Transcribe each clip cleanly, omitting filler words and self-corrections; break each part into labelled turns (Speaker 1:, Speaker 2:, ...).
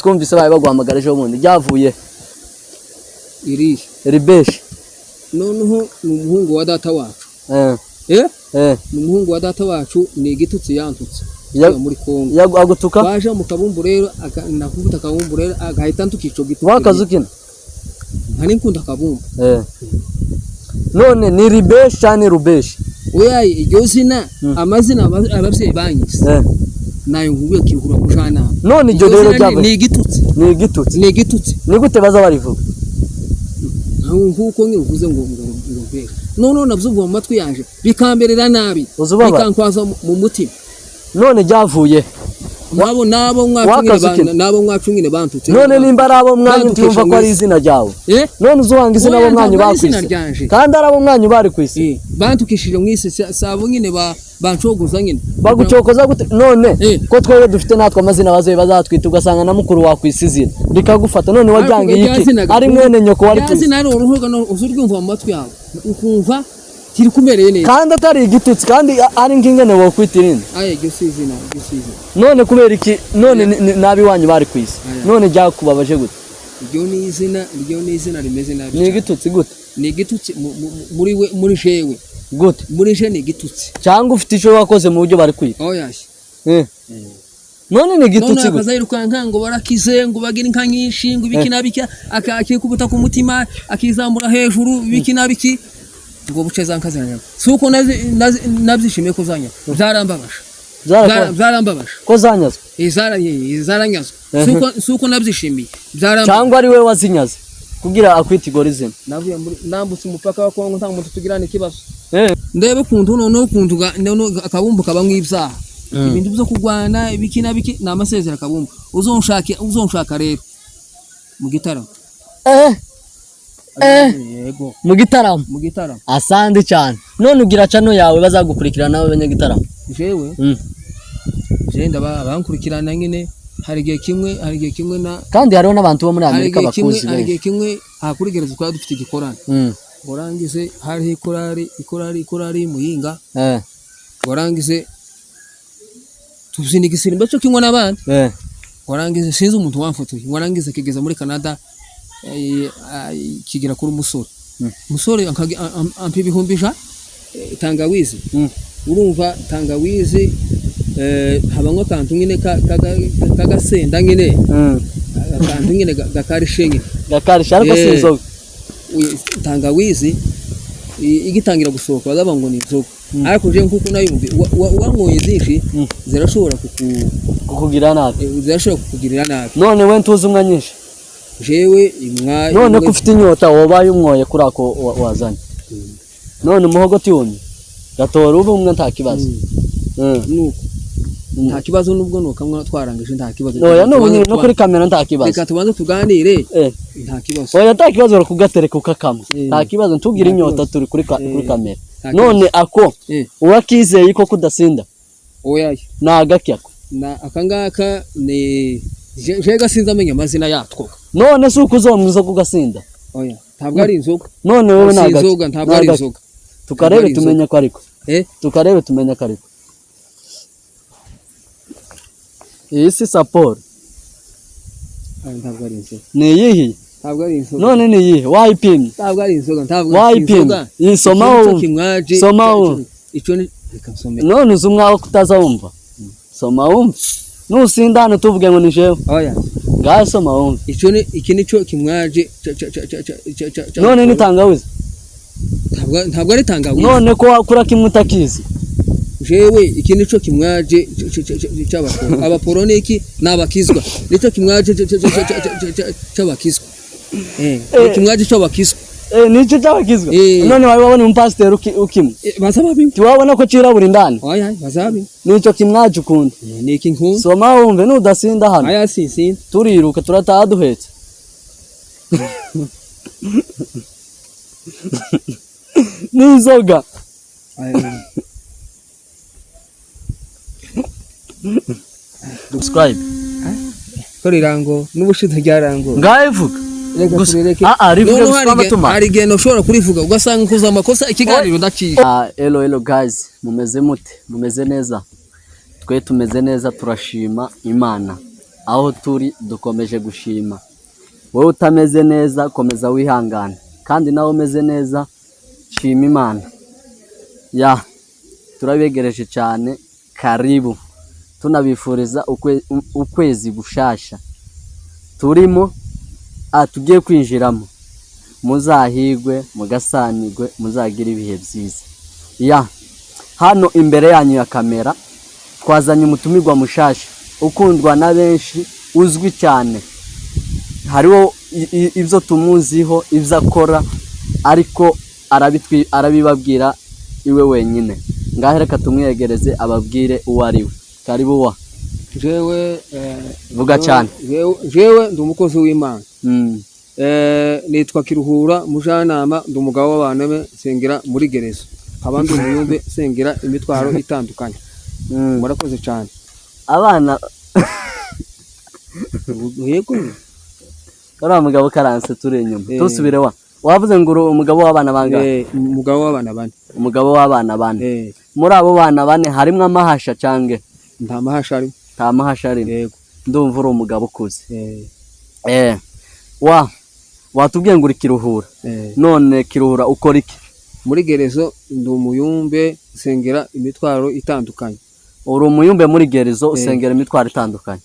Speaker 1: twumvise baye baguhamagara ejo bundi ryavuye
Speaker 2: iri
Speaker 1: ribeshi
Speaker 2: noneho n'umuhungu wa data wacu n'umuhungu wa data wacu ni igitutsi yantutse muri Kongo
Speaker 1: agutuka
Speaker 2: baje mu kabumbu rero nakuvuta kabumbu rero agahita ntukico gitutsi
Speaker 1: wakazukina
Speaker 2: nkani nkunda kabumbu
Speaker 1: none ni ribeshi cyane rubeshi
Speaker 2: oya iryo zina amazina abavyeyi banyise nayo nguye kihura kujana
Speaker 1: none iryo rero ryabo
Speaker 2: ni igitutsi
Speaker 1: ni gute baza barivuga
Speaker 2: nkuko ngivuze ngo none navuze mu matwi yanje bikamberera nabi bikankwaza mu mutima
Speaker 1: none ryavuye
Speaker 2: nabo mwacungine bantutse
Speaker 1: none nimba arabo mwanyu ntumva ko ari izina ryawe none uzuhanga izina abo mwanyu bakwise kandi arabo mwanyu bari kwisi
Speaker 2: bantukishije mwisi sabo nyine bancogoza nyine
Speaker 1: bagucokoza gute none ko twebwe dufite natwe amazina bazoye bazatwita ugasanga na mukuru wakwise izina rikagufata none wajyangiye iki ari mwene nyoko wari kwisi
Speaker 2: izina ari uruhoga no uzurwumva mu matwi yawe ukumva kiri kumereye neza
Speaker 1: kandi atari igitutsi kandi ari ngingene wo kwitirinde
Speaker 2: iryo sizina
Speaker 1: none kubera iki none nabi wanyu bari kwisi none ryakubabaje gute
Speaker 2: iryo ni izina rimeze nabi
Speaker 1: ni igitutsi gute
Speaker 2: ni igitutsi muri jewe
Speaker 1: gute
Speaker 2: muri je ni igitutsi
Speaker 1: cyangwa ufite ico wakoze mu buryo bari kwita
Speaker 2: oyashi
Speaker 1: none ni igitutsi
Speaker 2: gute akazayiruka nkango barakize ngo bagira inka nyinshi ngo ibiki nabiki akikubuta ku mutima akizamura hejuru ibiki nabiki ngo buce zankazanya suko nabyishimiye ko zanya zarambabasha
Speaker 1: ko zanyazwe
Speaker 2: zaranyazwe suko nabyishimiye
Speaker 1: cyangwa ari we wazinyaze kugira akwita igorize
Speaker 2: navuye muri nambutse umupaka wa Kongo nta muntu tugirana ikibazo ndebe kuntu none kuntu akabumbu kabamwe ibyaha ibintu byo kugwana ibiki nabiki namasezera akabumbu uzonshaka rero mu gitaramo
Speaker 1: yego mu gitaramo asandi cyane none ugira cano yawe bazagukurikirana abanyagitaramo
Speaker 2: jewe ndaba bankurikirana nyine hari gihe kimwe na
Speaker 1: kandi hariho n'abantu bo muri Amerika bakuzi
Speaker 2: hari gihe kimwe hakurigereza kwa dufite igikorana warangize hari ikorari muhinga warangize tuziniga isimba cyo kinywa nabandi warangize sinzi umuntu wamfotoye warangize kigeza muri Canada kigira kuri umusore ampa ibihumbi tangawizi urumva tangawizi habanywa akantu nyine kagasenda nyine akantu nyine gakarishe nyine
Speaker 1: ariko sinzoga
Speaker 2: tangawizi igitangira gusohoka bazaba ngo ni inzoga ariko je nkuko nayumva wanyoye zinshi zirashobora
Speaker 1: kukugirira nabi
Speaker 2: none
Speaker 1: we ntuzi umwa nyinshi
Speaker 2: jewe
Speaker 1: none ko ufite inyota wabaye umwoye kuri ako wazanye none umuhogo tiyumye gatora ubu umwe nta kibazo
Speaker 2: nuko nta kibazo nubwo nukamwe twarangije nta kibazo
Speaker 1: oya no kuri kamera nta kibazo
Speaker 2: reka tubanze tuganire nta kibazo
Speaker 1: oya nta kibazo bakugatereka ukakama nta kibazo ntugire inyota turi kuri kamera none ako urakizeye ko kudasinda
Speaker 2: oya
Speaker 1: nagakyako
Speaker 2: na akangaka ni je gasinza amenya amazina yatwo
Speaker 1: none se uko uzomuza kugasinda
Speaker 2: oya ntabwo ari inzoga
Speaker 1: none wowe
Speaker 2: nagakinzoga ntabwo ari inzoga
Speaker 1: tukarebe tumenya ko ariko tukarebe tumenya ko ariko iyi si saporo
Speaker 2: ntabwo ari inzoga
Speaker 1: ni iyihe
Speaker 2: ntabwo ari inzoga
Speaker 1: none ni iyihe wayipimye
Speaker 2: ntabwo ari inzoga ntabwo
Speaker 1: wayipimye yisomaho
Speaker 2: icyo ni reka nsome
Speaker 1: none uzi umwaho kutaza wumva soma wumva nusinda hano tuvuge ngo ni jewe
Speaker 2: oya
Speaker 1: ngaho soma wumva
Speaker 2: iki nicyo kimwaje
Speaker 1: none ni tangawizi
Speaker 2: ntabwo ari tangawizi
Speaker 1: none ko wakura kimwe utakizi
Speaker 2: jewe iki nicyo kimwaje cy'abaporo abaporo niki nabakizwa nicyo kimwaje cy'abakizwa kimwaje cy'abakizwa
Speaker 1: nicyo cy'abakizwa none wabona umupasiteri ukimwe
Speaker 2: bazababi
Speaker 1: tiwabona ko cirabura indani
Speaker 2: oya bazabi
Speaker 1: nicyo kimwaje ukunda
Speaker 2: niki nkunda
Speaker 1: soma wumve nudasinda hano
Speaker 2: aya sinsinda
Speaker 1: turiruka turataha duhetse n'inzoga subscribe
Speaker 2: kuri rango n'ubushize ryarango
Speaker 1: ngaye vuga
Speaker 2: hari igihe ushobora kurivuga ugasanga ukoze amakosa ikiganiro ndaciye
Speaker 1: hello guys mumeze mute mumeze neza twe tumeze neza turashima Imana aho turi dukomeje gushima. Wowe utameze neza komeza wihangane, kandi nawe umeze neza shima Imana. Turabegereje cyane, karibu, tunabifuriza ukwezi gushasha turimo tugiye kwinjiramo. Muzahigwe, mugasanigwe, muzagira ibihe byiza. Hano imbere yanyu ya kamera twazanye umutumirwa mushasha ukundwa na benshi, uzwi cyane. Hariho ibyo tumuziho, ibyo akora, ariko arabibabwira iwe wenyine. Ngaho reka tumwegereze ababwire uwo ari we. Karibu.
Speaker 2: Jewe
Speaker 1: vuga cyane.
Speaker 2: Jewe ndi umukozi w'Imana. Nitwa Kiruhura Mujanama, ndi umugabo w'abantu be, sengera muri gereza. Abandi umuyumbe sengera imitwaro itandukanye. Murakoze cyane.
Speaker 1: Abana
Speaker 2: yego
Speaker 1: kora mugabo karanse turi inyuma. Tusubire wavuze ngo umugabo w'abana bangahe?
Speaker 2: Umugabo w'abana bane.
Speaker 1: Umugabo w'abana bane. Muri abo bana bane harimo amahasha cyangwa
Speaker 2: nta mahasha ari?
Speaker 1: Nta mahasha ari.
Speaker 2: Yego.
Speaker 1: Ndumva uri umugabo ukuze. Watubwiye ngo uri Kiruhura. None Kiruhura ukora iki?
Speaker 2: Muri gerezo ndi umuyumbe sengera imitwaro itandukanye.
Speaker 1: Uri umuyumbe muri gerezo usengera imitwaro itandukanye.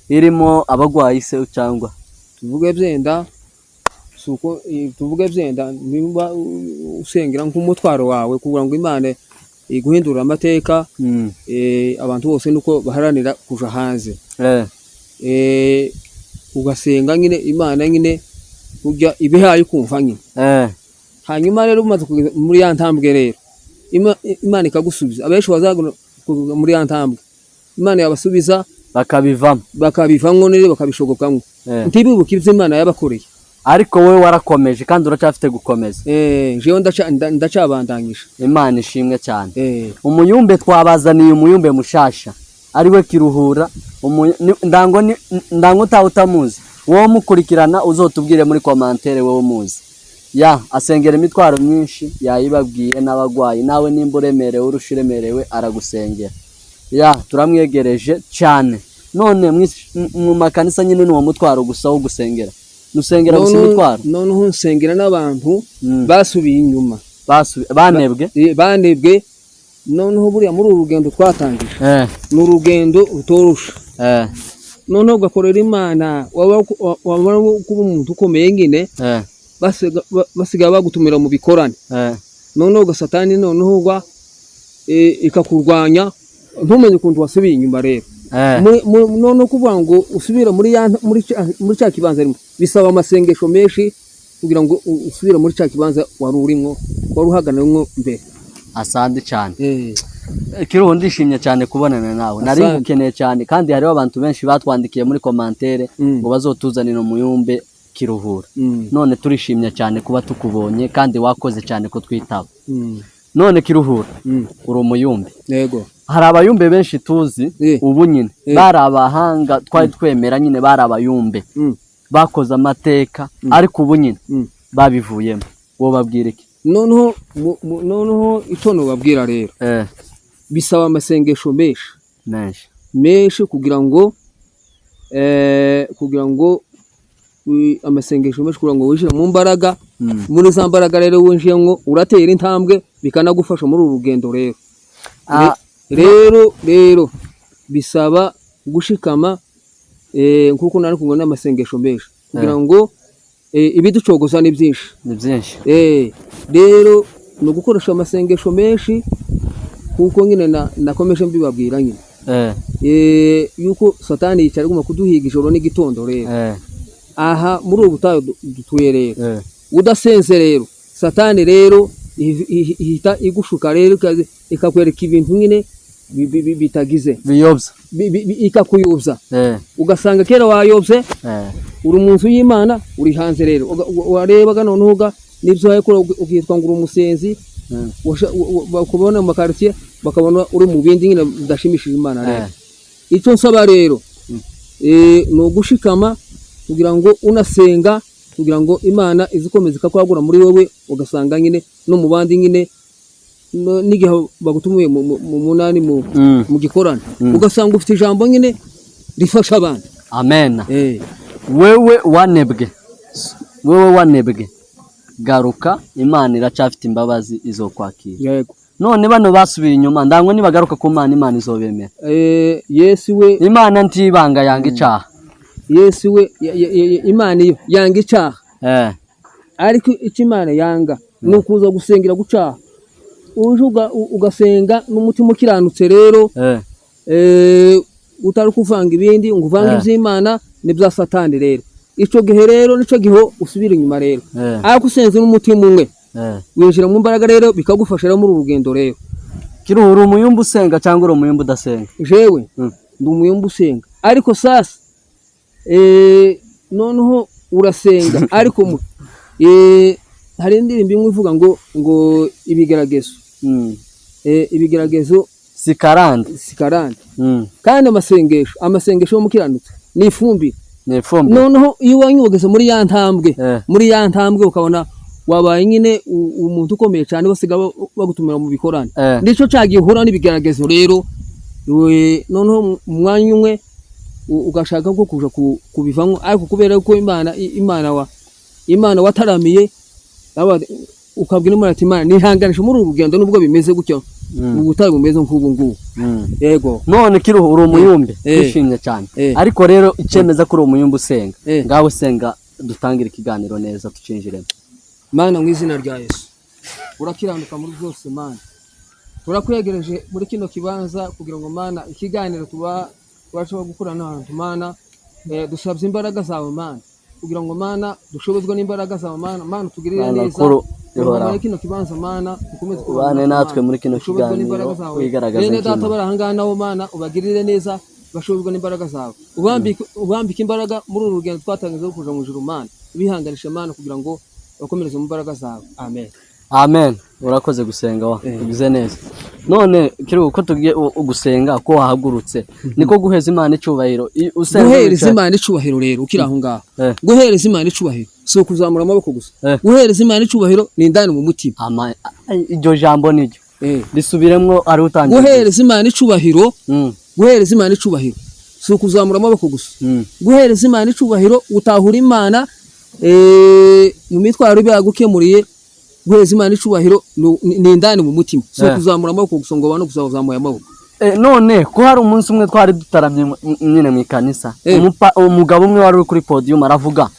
Speaker 1: Irimo abagwayi se cyangwa
Speaker 2: tuvuge byenda suko tuvuge byenda nimba usengera nk'umutwaro wawe kugira ngo Imana iguhindura amateka. Abantu bose nuko baharanira kuja hanze. Ugasenga nyine Imana nyine kujya ibihaye kumva nyine. Hanyuma rero umaze muri ya ntambwe rero Imana ikagusubiza. Abenshi bazagura muri ya ntambwe Imana yabasubiza bakabivamo nire bakabishogokamo. Ntibibuke ibyo Imana yabakoreye.
Speaker 1: Ariko wowe warakomeje kandi uracyafite gukomeza.
Speaker 2: Jewe ndacabandanyisha.
Speaker 1: Imana ishimwe cyane. Umuyumbe twabazaniye umuyumbe mushasha ariwe Kiruhura. Ndango utamuzi, wowe mukurikirana uzotubwire muri commentaire wowe muzi. Asengera imitwaro myinshi, yayibabwiye n'abagwayi. Nawe nimba uremerewe urushiremerewe aragusengera. Turamwegereje cyane. None mu makanisa nyine n'uwo mutwaro gusa wo gusengera. Nusengera gusa imitwaro?
Speaker 2: Noneho nsengera n'abantu basubiye inyuma,
Speaker 1: banebwe.
Speaker 2: Noneho buriya muri urugendo twatangije ni urugendo rutorusha. Noneho ugakorera Imana, wabara kuba umuntu ukomeye nyine, basigaye bagutumira mu bikorane. Noneho Satani noneho ikakurwanya ntumenye ukuntu wasubiye inyuma rero. Noneho kuvuga ngo usubira muri cya kibanza rimwe bisaba amasengesho menshi kugira ngo usubire muri cya kibanza wari urimo, wari uhaganarimo mbere.
Speaker 1: Asante cyane. Kiruhu ndishimye cyane kubonana nawe. Nari ngukeneye cyane kandi hariho abantu benshi batwandikiye muri commentaire ngo bazotuzanira umuyumbe Kiruhura. None turishimye cyane kuba tukubonye kandi wakoze cyane ko twitaba. None Kiruhura uri umuyumbe.
Speaker 2: Yego.
Speaker 1: Hari abayumbe benshi tuzi ubu nyine bari abahanga, twari twemera nyine bari abayumbe bakoze amateka, ariko ubu nyine babivuyemo. Wo babwira iki?
Speaker 2: Noneho icyo nubabwira rero bisaba amasengesho menshi kugira ngo amasengesho menshi kugira ngo winjire mu mbaraga. Muri za mbaraga rero winjiyemo uratera intambwe bikanagufasha muri uru rugendo rero bisaba gushikama nkuko nari kumwe n'amasengesho menshi kugira ngo ibiducogoza ni byinshi. Rero no gukoresha amasengesho menshi kuko nyine nakomeje mbibabwira nyine yuko Satani yicara guma kuduhiga ijoro n'igitondo rero. Aha muri ubu butayu dutuye rero udasenze rero Satani rero ihita igushuka rero ikakwereka ibintu nyine bitagize ikakuyobya. Ugasanga kera wayobye uri umuntu y'Imana uri hanze rero warebaga noneho nibyo yakora ukitwa ngo uri umusenzi. Bakubona mu makartier bakabona uri mu bindi nyine bidashimishije Imana rero. Icyo nsaba rero no gushikama kugira ngo unasenga kugira ngo Imana izikomeza ikakwagura muri wowe, ugasanga nyine no mu bandi nyine n'igihe bagutumuye mu munani mu gikorana ugasanga ufite ijambo nyine rifasha abandi.
Speaker 1: amen. Wewe wanebwe garuka, Imana iracyafite imbabazi izokwakira.
Speaker 2: Yego.
Speaker 1: None bano basubiye inyuma ndangwa nibagaruka ku Mana, Imana izobemera.
Speaker 2: Yesu we
Speaker 1: Imana ntibanga yanga icaha.
Speaker 2: Yesu we Imana iyo yanga icaha. Ariko icyo Imana yanga ni ukuza gusengera gucaha. Uje ugasenga n'umutima ukiranutse rero utari kuvanga ibindi ngo uvange iby'Imana n'ibya Satani rero. Ico gihe rero nico gihe usubira inyuma rero. Ariko usenze n'umutima umwe winjira mu mbaraga rero bikagufasha muri urugendo rero.
Speaker 1: Kiruhura umuyumbu usenga cyangwa uri umuyumbu udasenga?
Speaker 2: Jewe ndi umuyumbu usenga, ariko sasa noneho urasenga ariko hari indirimbo imwe ivuga ngo ibigeragezo ibigeragezo
Speaker 1: sikarande
Speaker 2: kandi amasengesho yo mukiranutse ni ifumbire. Noneho iyo wanyogeze muri ya ntambwe ukabona wabaye nyine umuntu ukomeye cyane, basiga bagutumira mu bikorane. Nico cagiye uhura n'ibigeragezo rero, noneho umwanya umwe ugashaka ko kuja kubivamo, ariko kubera ko Imana wataramiye ukabwira Imana ati Imana nihanganisha muri urugendo nubwo bimeze gutyo, ubutari bumeze nk'ubu ngubu. Yego.
Speaker 1: None Kiruhu uri umuyumbe wishimye cyane, ariko rero icemeza ko uri umuyumbe usenga, ngaho senga dutangira ikiganiro neza tucinjiremo.
Speaker 2: Mana mu izina rya Yesu urakiranuka muri byose Mana, turakwegereje muri kino kibanza kugira ngo Mana ikiganiro tubashobora gukora n'ahantu Mana, dusabye imbaraga zawe Mana kugira ngo Mana dushobozwe n'imbaraga zawe Mana tugirire neza muri kino kibanza Mana, ukomeze
Speaker 1: kubana natwe muri kino kiganiro wigaragaza
Speaker 2: neza. Data barahangana nabo Mana ubagirire neza, bashobozwe n'imbaraga zawe, ubambike imbaraga muri uru rugendo twatangiza rwo kuja mu ijuru Mana, bihanganisha Mana kugira ngo bakomereze mu mbaraga zawe. Amen.
Speaker 1: Urakoze gusenga ugize neza. None Kiruhu ko tugiye gusenga ko wahagurutse niko guheza Imana icubahiro.
Speaker 2: Guhereza Imana icubahiro rero ukiri aho ngaho, guhereza Imana icubahiro so kuzamura amaboko gusa. Guhereza Imana icubahiro ni indani mu mutima.
Speaker 1: Iryo jambo niryo risubiremwo ari utangiye.
Speaker 2: Guhereza Imana icubahiro, guhereza Imana icubahiro so kuzamura amaboko gusa. Guhereza Imana icubahiro utahura Imana mu mitwaro byagukemuriye. Guhereza Imana icubahiro ni indani mu mutima, so kuzamura amaboko gusa ngo abantu kuzazamuye amaboko.
Speaker 1: None ko hari umunsi umwe twari dutaramye nyine mu ikanisa, umugabo umwe wari uri kuri podium aravuga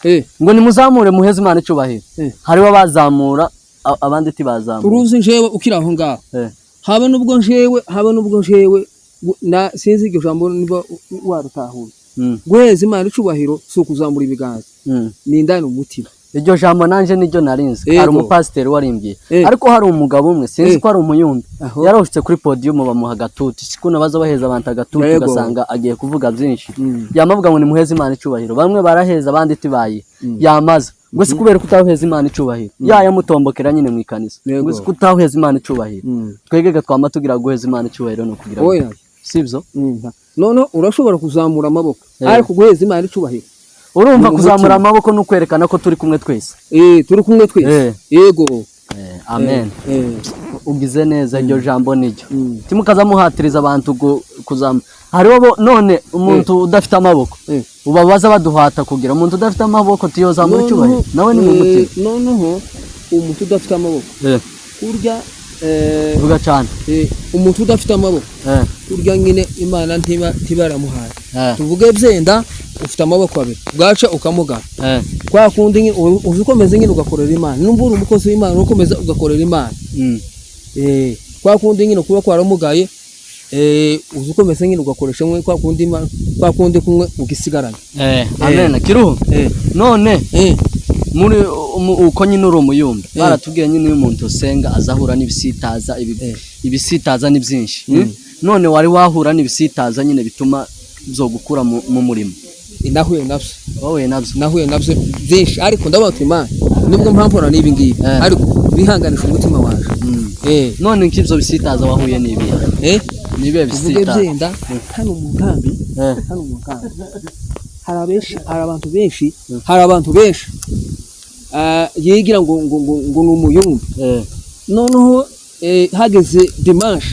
Speaker 1: ngo nimuzamure muheze Imana icubahiro. Hari bazamura abandi tibazamura.
Speaker 2: Uruzi njewe ukiri aho ngaho, habe nubwo njewe na sinzi iryo jambo niba warutahuye. Guhereza Imana icubahiro so kuzamura ibiganza ni indani mu mutima.
Speaker 1: Iryo jambo nanje niryo narinze, hari umupasiteri warimbye, ariko hari umugabo umwe sinzi ko ari umuyumbi yaroshitse kuri podium bamuha gatuti, sikuna baza baheza abantu agatuti ugasanga agiye kuvuga byinshi. Yamavuga ngo nimuheze Imana icubahiro, bamwe baraheza abandi tibaye yamaza ngo sikubera kutaheza Imana icubahiro yamutombokera nyine mu ikanisa ngo sikutaheza Imana icubahiro. Twegega twama tugira guheza Imana icubahiro no kugira sibyo.
Speaker 2: None urashobora kuzamura amaboko ariko guheza Imana icubahiro,
Speaker 1: urumva kuzamura amaboko no kwerekana ko turi kumwe twese.
Speaker 2: Turi kumwe twese. Yego.
Speaker 1: Amen. Ugize neza iryo jambo niryo. Timukaza muhatiriza abantu kuzamura. Hariho none umuntu udafite amaboko ubabaza baduhata kugira umuntu udafite amaboko tiyoza muri cyubahiro nawe ni mu mutima.
Speaker 2: Noneho umuntu udafite amaboko kurya
Speaker 1: vuga cyane.
Speaker 2: Umuntu udafite amaboko kurya nyine Imana ntibaramuhaye. Tuvuge byenda ufite amaboko abiri bwaca ukamugara kwa kundi nyine uzikomeze nyine ugakorera Imana. Numva uri umukozi w'Imana ukomeza ugakorera Imana. Kwa kundi nyine kuba kwaramugaye uzikomeze nyine ugakoresha mwe kwa kundi Imana kwa kundi kumwe ugisigarana.
Speaker 1: Amen. Kiruhu none muri uko nyine uri umuyumbe baratubwiye nyine umuntu usenga azahura n'ibisitaza. Ibisitaza ni byinshi. None wari wahura n'ibisitaza nyine bituma zo gukura mu murimo?
Speaker 2: Nahuye nabyo byinshi, ariko ndabaza Imana nibwo mpampora n'ibi ngibi, ariko bihanganisha umutima waje.
Speaker 1: None nk'ibyo bisitaza wahuye n'ibi nibe bisitaza
Speaker 2: byenda hano mu nkambi hari abantu benshi yigira ngo ni umuyumbe. Noneho hageze dimanche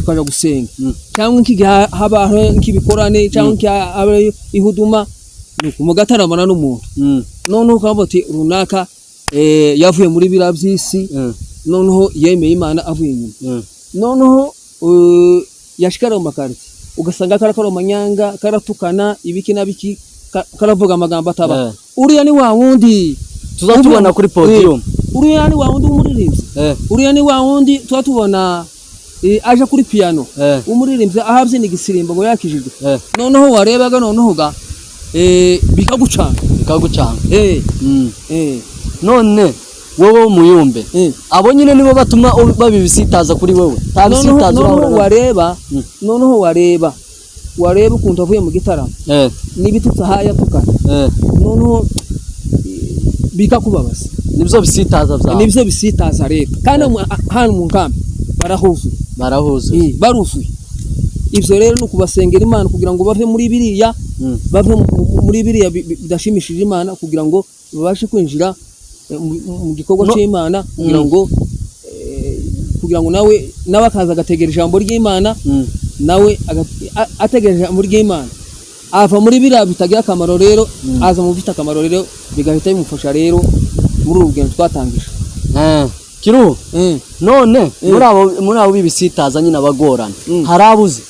Speaker 2: tukaja gusenga cyangwa nk'igihe habaho nk'ibikorane cyangwa nk'abayo ihuduma mu gataramana n'umuntu noneho ukaba ati runaka yavuye muri bira by'isi noneho yemeye Imana avuye inyuma noneho yashikara mu makarti ugasanga karakaro manyanga karatukana ibiki nabiki karavuga amagambo ataba uriya ni wa wundi
Speaker 1: tuzatubona kuri podium
Speaker 2: uriya ni wa wundi umuririmbyi uriya ni wa wundi tuzatubona aje kuri piano umuririmbyi ahavye n'igisirimbo ngo yakijijwe noneho warebaga noneho ga bikagucanga
Speaker 1: none wowe umuyumbe abo nyine nibo batuma babibisitaza kuri wowe tabisitaza
Speaker 2: noneho wareba ukuntu avuye mu gitaramo n'ibitutsa haya tukana noneho bikakubabaza
Speaker 1: nibyo
Speaker 2: bisitaza rero kandi hano mu nkambi barahuzuye ibyo rero no kubasengera Imana kugira ngo bave muri biriya bidashimishije Imana kugira ngo babashe kwinjira mu gikorwa cy'Imana kugira ngo nawe akaza agategera ijambo ry'Imana nawe ategereje ijambo ry'Imana ava muri biriya bitagira akamaro rero aza mu bifite akamaro rero bigahita bimufasha rero muri urugendo twatangije
Speaker 1: Kiruhu none muri abo bibisitaza nyine abagorana harabuze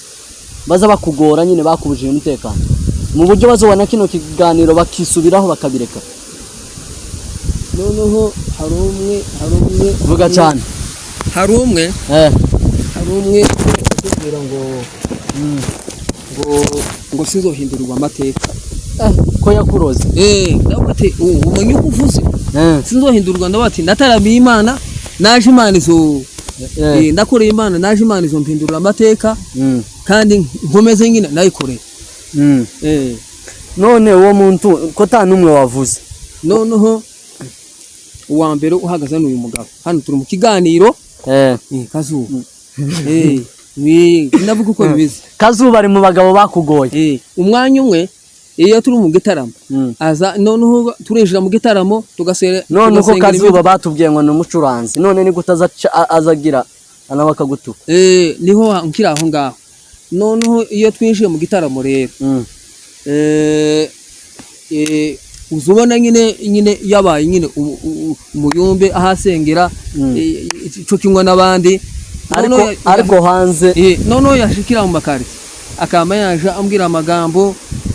Speaker 1: baza bakugora nyine bakubujije umutekano mu buryo bazobona kino kiganiro bakisubiraho bakabireka
Speaker 2: noneho hari umwe
Speaker 1: vuga cyane
Speaker 2: hari umwe kugira ngo sinzohindurirwa amateka
Speaker 1: ko yakuroze
Speaker 2: ndabati umenye uko uvuze sinzohindurwa ndabati nataramiye Imana naje Imana izo ndakoreye Imana naje Imana izo mpindurira amateka kandi nkomeze nyine nayikoreye
Speaker 1: none uwo muntu ko ta numwe wavuze
Speaker 2: noneho uwa mbere uhagaze n'uyu mugabo hano turi mu kiganiro Kazuba ndavuga uko bibize
Speaker 1: Kazuba ari mu bagabo bakugoye
Speaker 2: umwanya umwe iyo turi mu gitaramo aza noneho turinjira mu gitaramo tugasera
Speaker 1: none uko Kazuba batubwiye ngo n'umucuranzi none ni gutaza azagira ana bakagutuka
Speaker 2: niho nkira aho ngaho noneho iyo twinjiye mu gitaramo rero uzubona nyine yabaye nyine umuyumbe ahasengera ico kinywa nabandi
Speaker 1: ariko hanze
Speaker 2: noneho yashikira mu makari akama yaje ambwira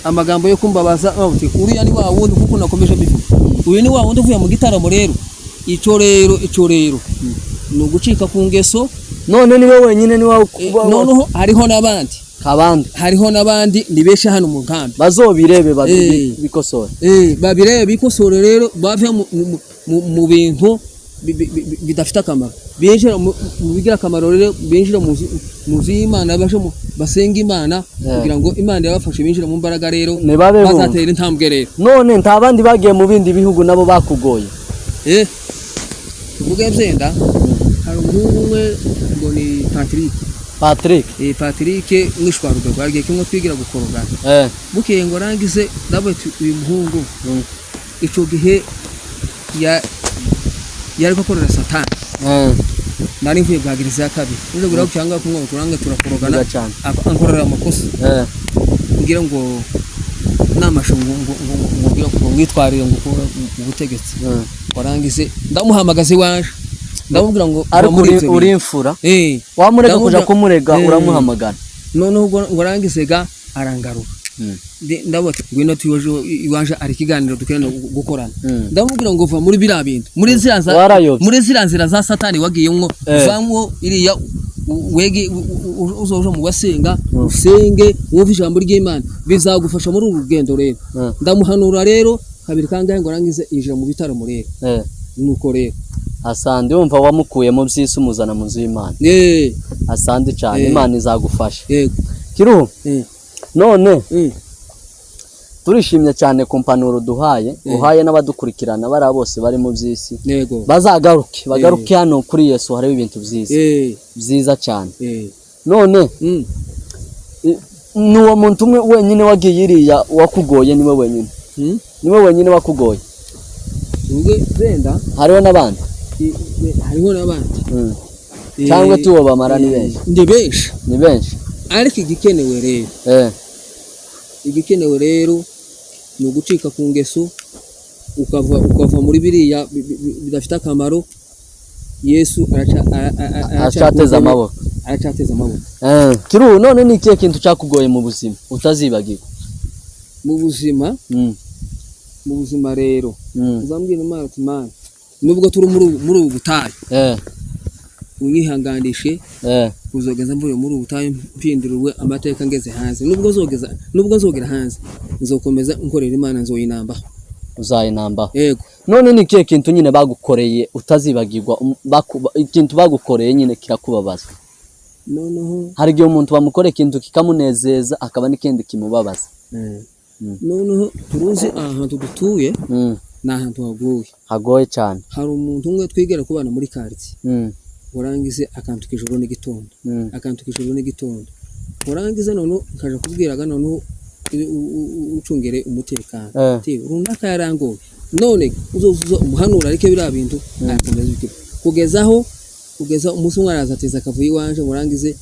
Speaker 2: amagambo yo kumbabaza uriya ni wa wundi kuko nakomeje bivuga uyu ni wa wundi uvuye mu gitaramo rero ico rero no gucika ku ngeso
Speaker 1: none ni wowe wenyine ni wawe
Speaker 2: noneho hariho n'abandi nibesha hano mu nkambi
Speaker 1: bazobirebe bikosora
Speaker 2: babirebe bikosore rero bave mu bintu bidafite akamaro binjira mu bigira akamaro rero binjira mu z'Imana basenga Imana kugira ngo Imana yabafashe binjira mu mbaraga rero bazatera intambwe rero
Speaker 1: none nta bandi bagiye mu bindi bihugu nabo bakugoye
Speaker 2: tuvuge byenda hari umwe ngo ni Patrick mwishwaruga rwagiye kimwe twigira gukorogana bukeye ngo rangize ndabati uyu muhungu ico gihe yari gukorera Satani nari mvuye bwagiriza ya kabiri uje gura cyangwa kumwe turanga turakorogana ankorera amakosa ngira ngo namasho ngo mwitwarire ngo ubutegetsi warangize ndamuhamagaze waje ndamubwira ngo
Speaker 1: uri imfura wamurega kuja kumurega uramuhamagana
Speaker 2: noneho ngo rangisega arangaruka ndabota ngwino tuyoje iwanje ari kiganiro dukirana gukorana ndamubwira ngo va muri birabintu muri ziranzira za Satani wagiyemwo vamwo iriya wege uzoje mu basenga usenge wumva ijambo ry'Imana bizagufasha muri uru rugendo rero ndamuhanura rero kabiri kangahe ngo rangize injira mu bitaramo rero nuko rero
Speaker 1: asande wumva wamukuye mu byisi umuzana mu nzu y'Imana asande cyane Imana izagufasha Kiruhu none turishimye cyane ku mpanuro uhaye n'abadukurikirana bari bose bari mu byisi bagaruke hano kuri Yesu hari ibintu byiza cyane none nuwo muntu umwe wenyine wagiye iriya wakugoye niwe wenyine wakugoye
Speaker 2: ubwe benda
Speaker 1: hariho n'abandi cyangwa tuwo bamara ni benshi
Speaker 2: ni benshi ariko igikenewe rero ni ugucika ku ngeso ukava muri biriya bidafite akamaro. Yesu
Speaker 1: aracateza amaboko kiru. None ni ikihe kintu cyakugoye mu buzima utazibagirwa
Speaker 2: mu buzima rero uzambwira Imana ati Mana nubwo turi muri ubu butayu unyihanganishe kuzogeza mvuye muri ubu butayu mpinduruwe amateka ngeze hanze. Nubwo nzogera hanze nzokomeza nkorera Imana nzoyinambaho.
Speaker 1: Uzayinambaho. Yego. None ni ikihe kintu nyine bagukoreye utazibagirwa ikintu bagukoreye nyine kirakubabaza?
Speaker 2: Noneho
Speaker 1: hari igihe umuntu bamukoreye ikintu kikamunezeza akaba n'ikindi kimubabaza.
Speaker 2: Noneho turuzi ahantu dutuye ni ahantu hagoye
Speaker 1: cyane.
Speaker 2: Hari umuntu umwe twigera kubana muri quartier urangize akantuka ijoro n'igitondo urangize none kaje kubwiraga none ucungere umutekano runaka yarangoye none uzozuza umuhanura ariko bira bintu akomeza bikira kugeza umunsi umwe arazateza akavuye iwanje murangize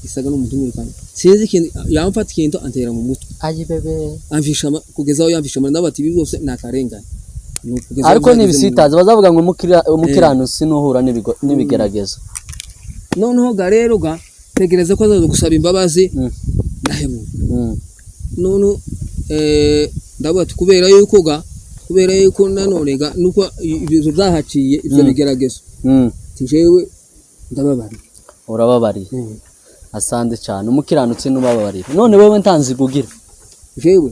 Speaker 2: isaga n'umuntu mwirukana sinzi ikintu yamfata ikintu antera mu mutwe
Speaker 1: bebe
Speaker 2: amfishama kugezaho yamfishama ndabati ibi byose nakarengana.
Speaker 1: Ariko nibisitaza bazavuga ngo umukiranusi nuhura n'ibigeragezo.
Speaker 2: Noneho rero tegereza ko azaza gusaba imbabazi ndahebuye. None ndabati kubera yuko nanone nuko ibyo zahaciye ibyo bigeragezo tijewe ndababari.
Speaker 1: Urababariye. Asande cyane umukiranutse n'ubabarira. None wewe ntanzi kugira
Speaker 2: jewe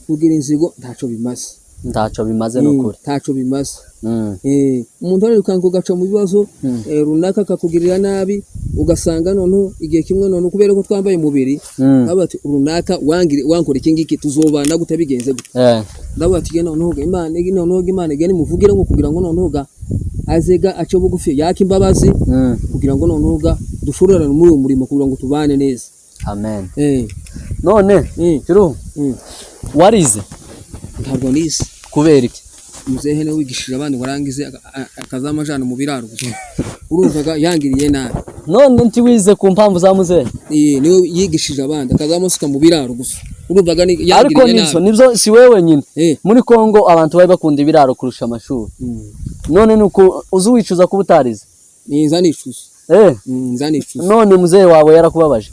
Speaker 2: kugira inzigo ntacyo bimaze
Speaker 1: nukuri.
Speaker 2: Ntacyo bimaze. Umuntu ari ukango gaca mu bibazo runaka kakugirira nabi ugasanga none igihe kimwe none kubera ko twambaye umubiri abati runaka wankora iki ngiki tuzobana gutabigenze gute. Ndabati gena noneho Imana igene muvugira ngo kugira ngo noneho azega aco bugufi yaka imbabazi kugira ngo noneho dushorerane muri uwo murimo kugira ngo tubane neza.
Speaker 1: Amen. None kiro warize?
Speaker 2: Ntabwo nize.
Speaker 1: Kubera iki?
Speaker 2: Muzehe ne wigishije abandi warangize akazamajana mu biraro gusa urumvaga yangiriye nabi.
Speaker 1: None nti wize ku mpamvu za muzehe?
Speaker 2: Niwe yigishije abandi akazamusuka mu biraro gusa urumvaga
Speaker 1: yangiriye nabi. Ariko nivyo si wewe nyine muri Kongo abantu bari bakunda ibiraro kurusha amashuri. None nuko uzuwicuza kubutarize?
Speaker 2: Niza nicuza. Nzanicuza.
Speaker 1: None muzehe wawe yarakubabaje?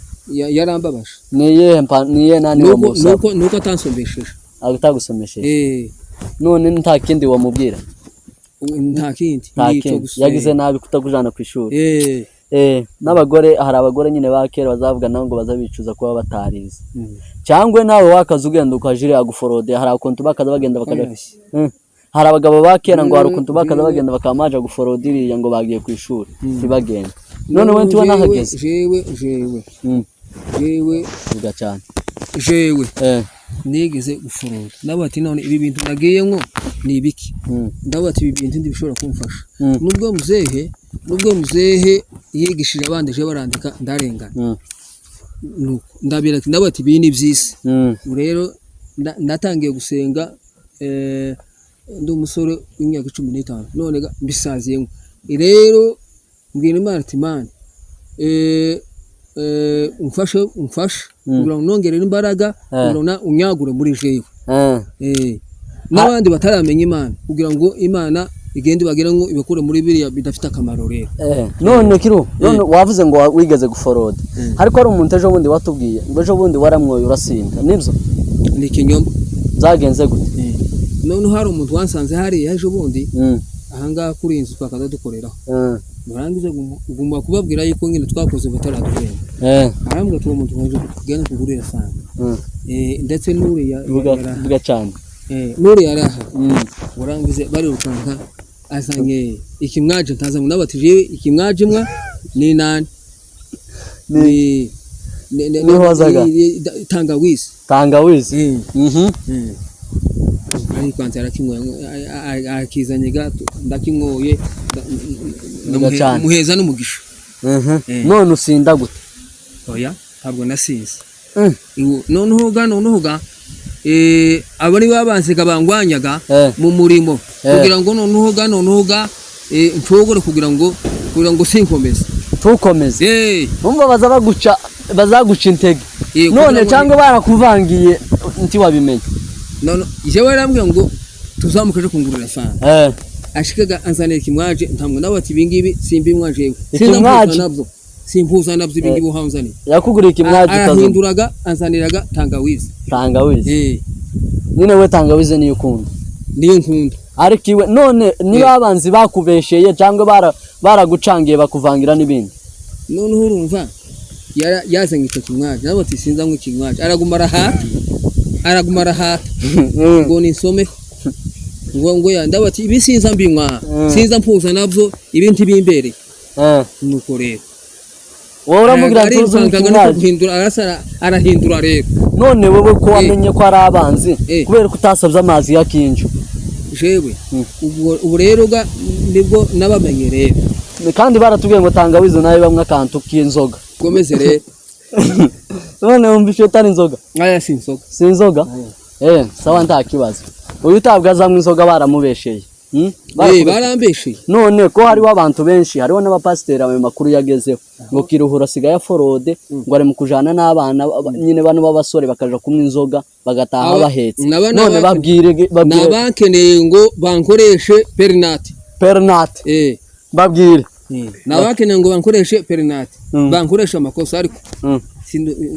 Speaker 2: Yarambabaje.
Speaker 1: Niye nani wa Musa?
Speaker 2: Nuko atansomesheje.
Speaker 1: Agutagusomesheje. None nta kindi wamubwira?
Speaker 2: Nta kindi.
Speaker 1: Yagize nabi kutagujana ku ishuri. N'abagore hari abagore nyine bakera bazavuga naho ngo bazabicuza kuba batarize. Cyangwe nawe wakaza ugenda ukajire aguforode hari akontu bakaza bagenda bakaja. Hari abagabo bakera ngo hari ukuntu bakaza bagenda bakamaja guforodiriya ngo bagiye ku ishuri ntibagenda. None we ntubona hageze?
Speaker 2: Jewe
Speaker 1: vuga cyane.
Speaker 2: Jewe nigeze guforoda ndabati none ibi bintu nagiyemwo ni ibiki. Ndabati ibi bintu ndibishobora kumfasha. Nubwo muzehe yigishije abandi je barandika ndarengana. Ndabira ndabati ibi ni byisi. Rero natangiye gusenga ndi umusore w'imyaka 15 none mbisaziyemo. Rero mbwira Imana ati Mana umfashe kugira ngo nongerere imbaraga kugira unyagure muri jewe. N'abandi bataramenya Imana kugira ngo Imana igende bagira ngo ibakure muri biriya bidafite akamaro rero.
Speaker 1: None kiro none wavuze ngo wigeze guforoda ariko ari umuntu ejo bundi watubwiye ngo ejo bundi waramwoye urasinda nibyo?
Speaker 2: Ni kinyoma.
Speaker 1: Zagenze gute?
Speaker 2: None hari umuntu wansanze hari ejo bundi ahanga kuri inzu twakaza dukoreraho. Murangize guma kubabwira yuko nyine twakoze bataraduhemba. Arambwa tuwo muntu waje kugenda kugurira sana. Ndetse n'uri
Speaker 1: vuga cyane.
Speaker 2: N'uri yaraha. Murangize bari rukanga azanye ikimwaje ntaza ngo nabatije ikimwaje mwa ni nani?
Speaker 1: Ni hozaga tangawizi.
Speaker 2: Ari kwanza arakimwe akizanye gato ndakimwoye muheza n'umugisha.
Speaker 1: None usinda gute?
Speaker 2: Oya ntabwo nasinze. Noneho abari babansiga bangwanyaga mu murimo kugira ngo noneho nshobore kugira ngo sinkomeze
Speaker 1: tukomeze umva bazaguca intege none cyangwa barakuvangiye nti wabimenye
Speaker 2: none jewe rambwe ngo tuzamukaje kungurira fana ashikaga anzanira kimwaje ntamwe nabati bingibi simbi mwaje simpuza nabyo ibingibi uhanzani yakuguriye kimwaje
Speaker 1: arahinduraga anzaniraga tangawizi nyine we tangawizi niyo ukunda ariko iwe none niba abanzi bakubesheye cyangwa baragucangiye bakuvangira n'ibindi none urumva yazanye icyo kimwaje nabati sinza ngo kimwaje aragumara hata ngo nisome ngo ndabati ibi sinza mbinywa sinza mpuza nabyo ibintu bimbere nuko rero wowe uramugira arahindura rero none wowe ko wamenye ko ari abanzi kubera ko utasabye amazi yakinjo jewe ubu rero nibwo nabamenye rero kandi baratubwiye ngo tangawizi nayo bamwe akantu k'inzoga komeze rero none wumvishe utari inzoga aya si inzoga sawa nta kibazo uyu utabwazamwe inzoga baramubesheye barambesheye none ko hariho abantu benshi hariho n'abapasiteri ayo makuru yagezeho ngo Kiruhura asigaye forode ngo ari mu kujana n'abana nyine bano b'abasore bakaja kunywa inzoga bagataha bahetse none babwire nabakeneye ngo bankoreshe perinate babwire nabakeneye ngo bankoreshe perinate bankoresha amakosa ariko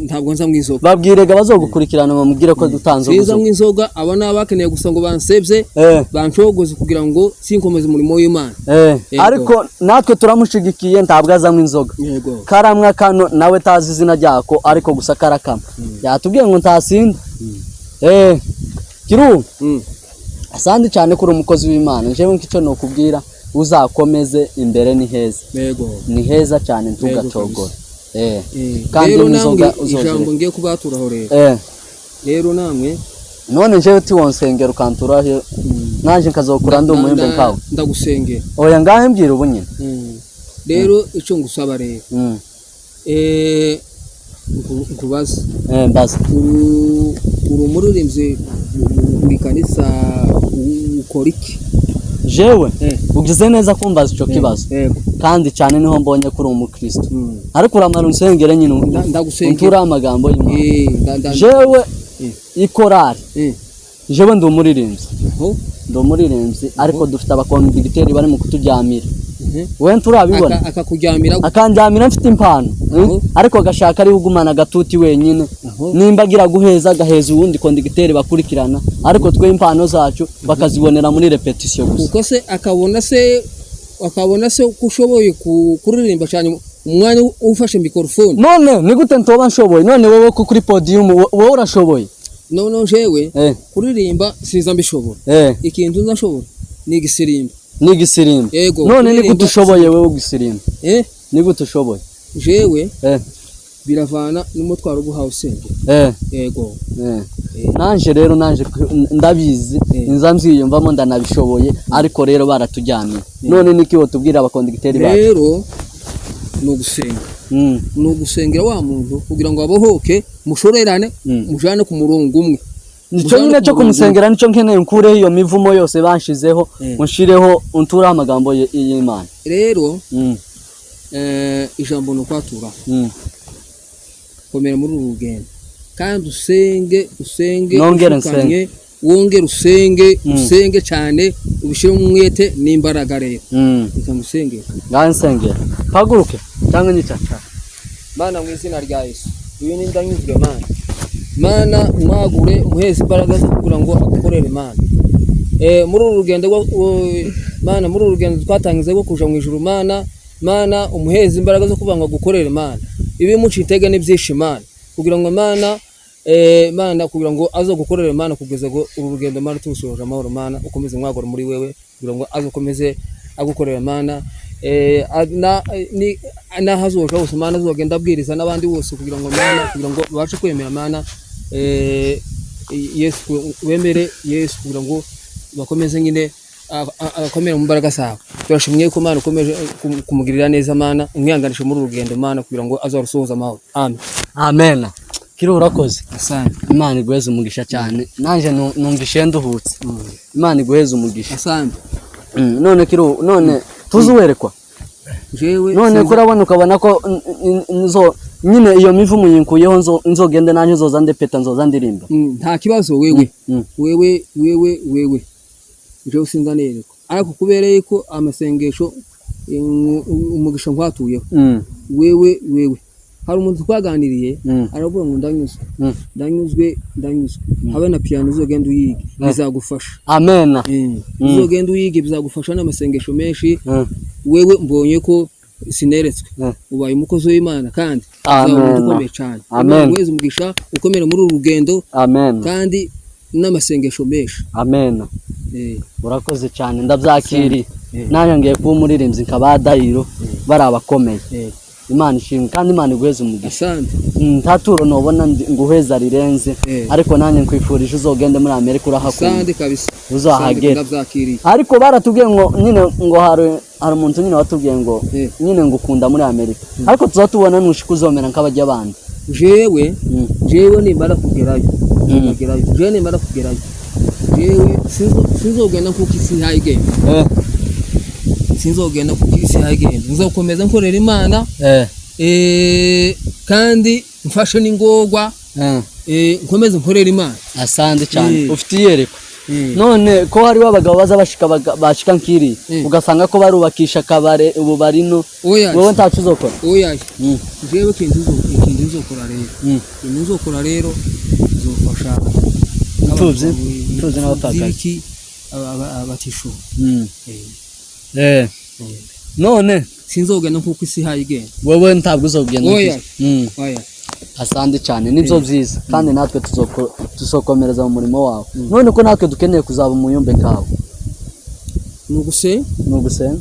Speaker 1: ntabwo nza mwizoga babwirega bazogukurikirana bamubwire ko dutanze ubuzo mwizoga abana bakeneye gusa ngo bansebye bancogoze kugira ngo sinkomeze umurimo w'Imana ariko natwe turamushigikiye ntabwo azamwe inzoga karamwa kano nawe tazi izina ryako ariko gusa karakama yatubwiye ngo ntasinda Kiru asandi cyane kuri umukozi w'Imana jewe nk'icyo no kubwira uzakomeze imbere ni heza cyane ntugacogora kandi inzoga ijambo ngiye kubaturaho rero namwe none jewe tiwonsengera ukanturaho naje nkazokura ndi umuhembe nkawe ndagusengera oya ngahe mbwira ubu nyine rero ico ngusaba rero nkubaza mbaza urumuririmbyi muri kanisa ukora iki jewe ugize neza kumbaza ico kibazo kandi cyane niho mbonye kuri umukristo ariko uramara unsengere nyine ndagusengera amagambo y'Imana jewe ikorari jewe ndumuririmbyi ariko dufite abakondigiteri bari mu kuturyamira we turabibona akandyamira mfite impano ariko gashaka ari hugumana gatuti wenyine nimba agira guheza gaheza uwundi kondigiteri bakurikirana ariko twe impano zacu bakazibonera muri repetition gusa uko se akabona se kushoboye kuririmba cyane umwanya ufashe microphone none ni gute ntoba nshoboye none wowe kuri podium wowe urashoboye no jewe kuririmba siza mbishobora ikintu ndashobora ni igisirimba none ni gute ushoboye wowe gisirimba ni gute ushoboye jewe biravana n'umutwaro guhawe senge nanje rero ndabizi inza mviyumvamo ndanabishoboye ariko rero baratujyamiye none niki wo tubwira abakondigiteri bacu rero no gusengera wa muntu kugira ngo abohoke mushorerane mujane ku murongo umwe nico nyine cyo kumusengera nico nkeneye nkureho iyo mivumo yose banshizeho unshireho untura amagambo y'Imana rero ijambo no kwatura komera muri urugendo kandi usenge nongere usenge cyane ubishire mu mwete n'imbaraga rero ikamusengera ngansengera paguruke cyangwa nyicaca Mana mu izina rya Yesu uyu ni ndanyuzwe Mana mwagure muheze imbaraga zo kugira ngo akorere Mana muri urugendo Mana muri urugendo twatangize rwo kuja mu ijuru Mana umuheze imbaraga zo kubanga gukorera Mana ibi mucitege n'ibyishimana kugira ngo Mana kugira ngo azo gukorera Mana kugeza ngo urugendo Mana tusoje amahoro Mana ukomeze mwagura muri wewe kugira ngo azokomeze agukorera Mana na hazoja hose Mana azogenda abwiriza n'abandi bose kugira ngo Mana kugira ngo bace kwemera Mana Yesu wemere Yesu kugira ngo bakomeze nyine akomera mu mbaraga zawe turashimye ko Mana ukomeje kumugirira neza Mana umwihanganisha muri urugendo Mana kugira ngo azarusoza amahoro amen Kiru urakoze asante Imana iguheze umugisha cyane nanje numvishe nduhutse Imana iguheze umugisha asante none Kiru none tuzuwerekwa
Speaker 2: jewe
Speaker 1: none kurabona ukabona ko nzo nyine iyo mivumu yinkuyeho nzogende nanjye nzoza ndepeta nzoza ndirimba
Speaker 2: nta kibazo wewe jewe sinza nereko ariko kubereye ko amasengesho umugisha nkwatuyeho wewe hari umuntu twaganiriye aravuga ngo ndanyuzwe habe na piano uzogenda uyige bizagufasha
Speaker 1: amen
Speaker 2: uzogenda uyige bizagufasha n'amasengesho menshi wewe mbonye ko sineretswe ubaye umukozi w'Imana kandi uzakomeye cyane weze umugisha ukomere muri uru rugendo kandi n'amasengesho menshi
Speaker 1: amen urakoze cyane ndabyakiri nanjye ngiye kuba umuririmbyi nkabadahiro bari abakomeye Imana ishimwe kandi Imana iguheze umugisha ntaturo nobona nguheza rirenze ariko nanjye nkwifurije uzogende muri Amerika urahakunda
Speaker 2: sande kabisa
Speaker 1: uzahagera ariko baratubwiye ngo nyine ngo hari umuntu nyine watubwiye ngo nyine ngukunda muri Amerika ariko tuzatubona nushika uzomera nk'abajya abandi jewe nimara kugerayo jewe sinzogenda kuko isi hayigenda sinzogenda kuko isi hayigenda nzokomeza nkorera Imana kandi mfashe n'ingorwa nkomeze nkorera Imana asande cyane ufite iyereko none ko hari abagabo baza bashika nkiri ugasanga ko barubakisha kabare ubu barino wowe ntacu uzokora
Speaker 2: jewe kintu nzokora rero zofasha
Speaker 1: tuzi n'abapfakazi
Speaker 2: abatisho
Speaker 1: none
Speaker 2: sinzogenda nkuko isi hayigenda
Speaker 1: wewe ntabwo uzogenda asande cyane nibyo byiza kandi natwe tuzokomereza mu murimo wawe none ko natwe dukeneye kuzaba umuyumbe kawe nugusenga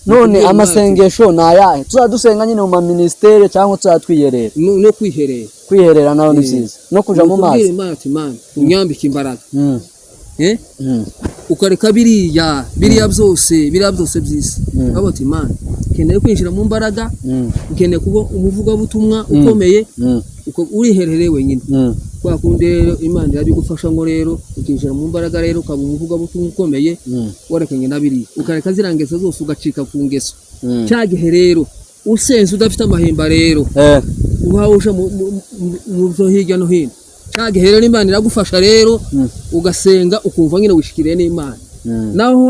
Speaker 1: none amasengesho nayahe tuzadusenga nyine mu ministere cyangwa tuzatwiyerera
Speaker 2: no
Speaker 1: kwiherera nawe ni byiza no kuja mu mazi
Speaker 2: unyambika imbaraga ukareka biriya byose byisi abati Imana keneye kwinjira mu mbaraga keneye kuba umuvuga butumwa ukomeye uriherere wenyine kwa kundi Imana yabigufasha ngo rero ukinjira mu mbaraga rero ukaba umuvuga butumwa ukomeye warekanye nabiri ukareka zirangeza zose ugacika ku ngeso cyagihe rero usenze udafite amahemba rero uhawusha mu byo hirya no hino cyagihe rero Imana iragufasha rero ugasenga ukumva nyine wishikiriye n'Imana naho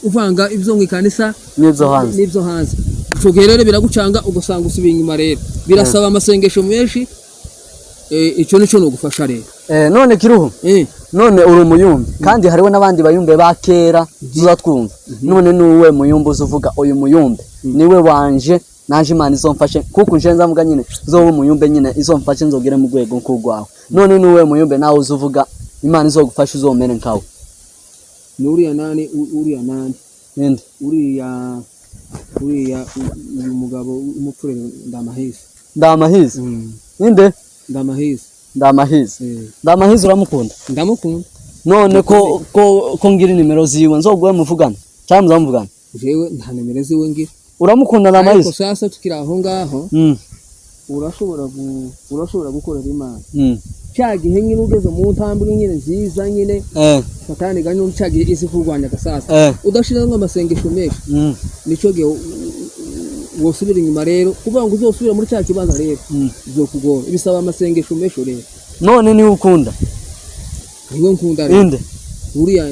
Speaker 2: uvanga ibyo mu ikanisa n'ibyo hanze icyo gihe rero biragucanga ugasanga usubiye inyuma rero birasaba amasengesho menshi icyo nicyo nugufasha rero
Speaker 1: none kiruhu none uri umuyumbi kandi hariho n'abandi bayumbe ba kera tuzatwumva none nuwe muyumbi uvuga uyu muyumbi niwe wanje naje Imana izomfashe kuko nje nzavuga nyine zowe umuyumbe nyine izomfashe nzogere mu rwego nk'urwawe none nuwe muyumbe nawe uzuvuga Imana izogufasha uzomere nkawe
Speaker 2: uriya nani
Speaker 1: ninde
Speaker 2: uyu mugabo umupfurere
Speaker 1: Ndamahizi ninde Ndamahizi uramukunda none ko ngira nimero ziwe nzoguwe muvugana cyangwa muzamuvugana
Speaker 2: jewe nta nimero ziwe ngira
Speaker 1: uramukunda Ndamahizi
Speaker 2: ariko sasa tukira aho ngaho urashobora gukorera Imana cyagihe nyine ugeze mu ntambwe nyine nziza nyine satani ganyo cyagihe isi kurwanya gasasa udashiramo amasengesho menshi nico gihe wosubira inyuma rero kuvuga ngo uzosubira muri cya kibanza rero bizokugora ibisaba amasengesho menshi rero
Speaker 1: none ni ukunda
Speaker 2: niwe nkunda
Speaker 1: inde
Speaker 2: uriya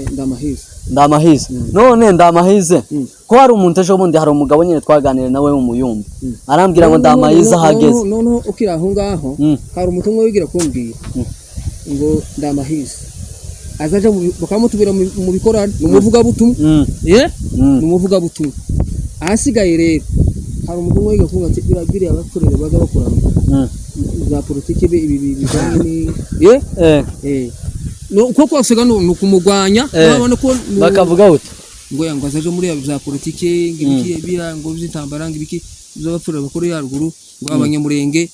Speaker 1: Ndamahizi none Ndamahize ko hari umuntu ejo bundi hari umugabo nyine twaganira nawe w'umuyumbi arambwira ngo Ndamahize ahageze
Speaker 2: none ukira aho ngaho hari umuntu umwe wigira kumbwira ngo Ndamahize azaje bakamutubira mu bikorane n'umuvuga butumwa n'umuvuga butumwa ahasigaye rero hari umuntu umwe wigira kumbwira ati birabiriye abakorera baza bakorana za politiki ibi bijanye no uko kose gano nukumugwanya babone ko
Speaker 1: bakavuga uti
Speaker 2: ngo yango azaje muri za politiki ngibiki birango by'intambara ngibiki z'abapfura bakuru yaruguru ngo abanyamurenge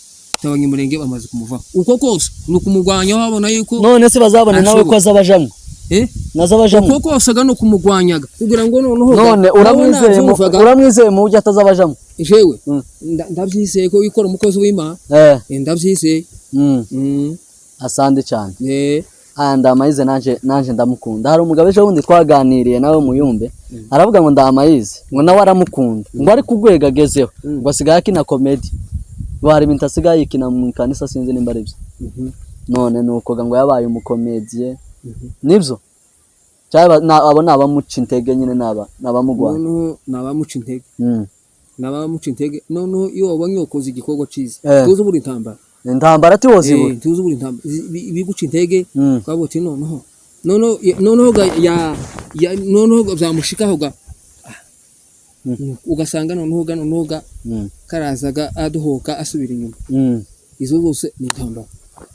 Speaker 2: bamaze kumuva uko kose nukumugwanya babona yuko
Speaker 1: none se bazabone nawe ko azabajamwe nazabajamwe
Speaker 2: uko kose gano kumugwanyaga kugira ngo
Speaker 1: none uramwizeye mu ujya atazabajamwe
Speaker 2: jewe ndabyizeye ko ikora umukozi w'Imana ndabyizeye
Speaker 1: asande cyane Ndamayize nanje ndamukunda. Hari umugabo ejo wundi twaganiriye nawe muyumbe aravuga ngo Ndamayize ngo nawe aramukunda ngo ari kugwega agezeho ngo asigaye akina comedy bari ibintu asigaye ikina mu kanisa sinzi nimba aribyo none nuko ngo yabaye umukomedie nibyo cyaba abo nabamuca intege nyine nabamugwana
Speaker 2: nabamuca intege nabamuca intege none iyo wabonye ukoze igikorwa cyiza tuzi buri intambara ati wozibura
Speaker 1: tuzi
Speaker 2: buri intambara biguca intege kwabo ati noneho byamushikaho ga ugasanga noneho karazaga aduhoka asubira inyuma izo zose ni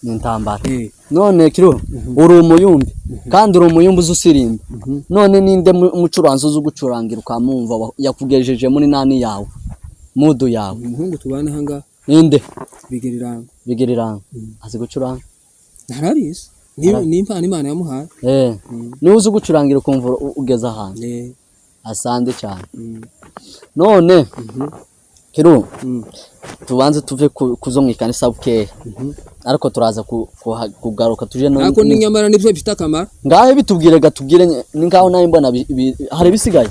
Speaker 2: intambara none kiro uri umuyumbi kandi uri umuyumbi uzusirimba none ninde mucuranzi uzugucurangira ukamumva yakugejeje muri nani yawe mudu yawe umuhungu tubana hanga
Speaker 1: ninde
Speaker 2: bigiriranga
Speaker 1: azi gucuranga
Speaker 2: narabizi ni impano Imana yamuhaye
Speaker 1: ni uzi gucurangira ukumva ugeze ahantu asande cyane none kiro tubanze tuve kuzo mu ikanisa bukeya ariko turaza kugaruka tuje
Speaker 2: none ariko n'inyamara nibyo bifite akamaro
Speaker 1: ngahe bitubwire gatubwire ningaho nayo mbona hari bisigaye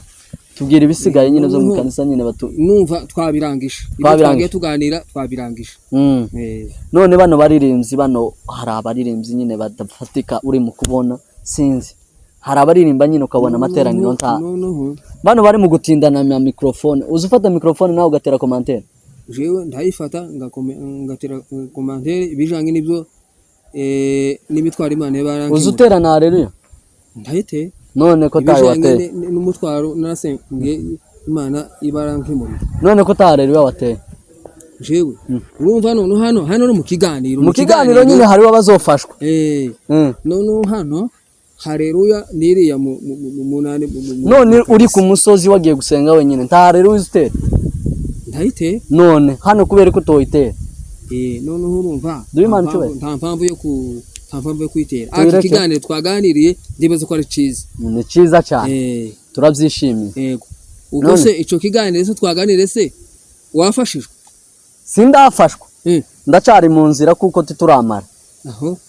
Speaker 1: tubwire ibisigaye nyine zo mu ikanisa nyine
Speaker 2: numva twabirangisha tuganira twabirangisha
Speaker 1: none bano baririmbyi bano hari abaririmbyi nyine badafatika uri mu kubona sinzi hari abaririmba nyine ukabona amateraniro nta bano bari mu gutindana na microphone uzufata microphone nawe ugatera commentaire
Speaker 2: jewe ndayifata ngatera commentaire bijanye nibyo nibitwara Imana yabarangiye
Speaker 1: uzutera na haleluya
Speaker 2: ndayite
Speaker 1: none ko tayo wateye
Speaker 2: n'umutwaro narasenge Imana ibarankimuri
Speaker 1: none ko tayo haleluya wateye
Speaker 2: jewe urumva hano mu kiganiro
Speaker 1: nyine hari wabazofashwa
Speaker 2: none hano haleluya niriya munane
Speaker 1: none uri ku musozi wagiye gusenga wenyine nta haleluya uzitera
Speaker 2: ndayite
Speaker 1: none hano kubera ko toyitera
Speaker 2: none urumva
Speaker 1: nta
Speaker 2: mpamvu yo kwitera ati kiganiro twaganiriye ndibaza ko ari cyiza
Speaker 1: ni cyiza cyane turabyishimiye
Speaker 2: yego ubwo se ico kiganiro se twaganiriye se wafashijwe
Speaker 1: sindafashwa ndacari mu nzira kuko tituramara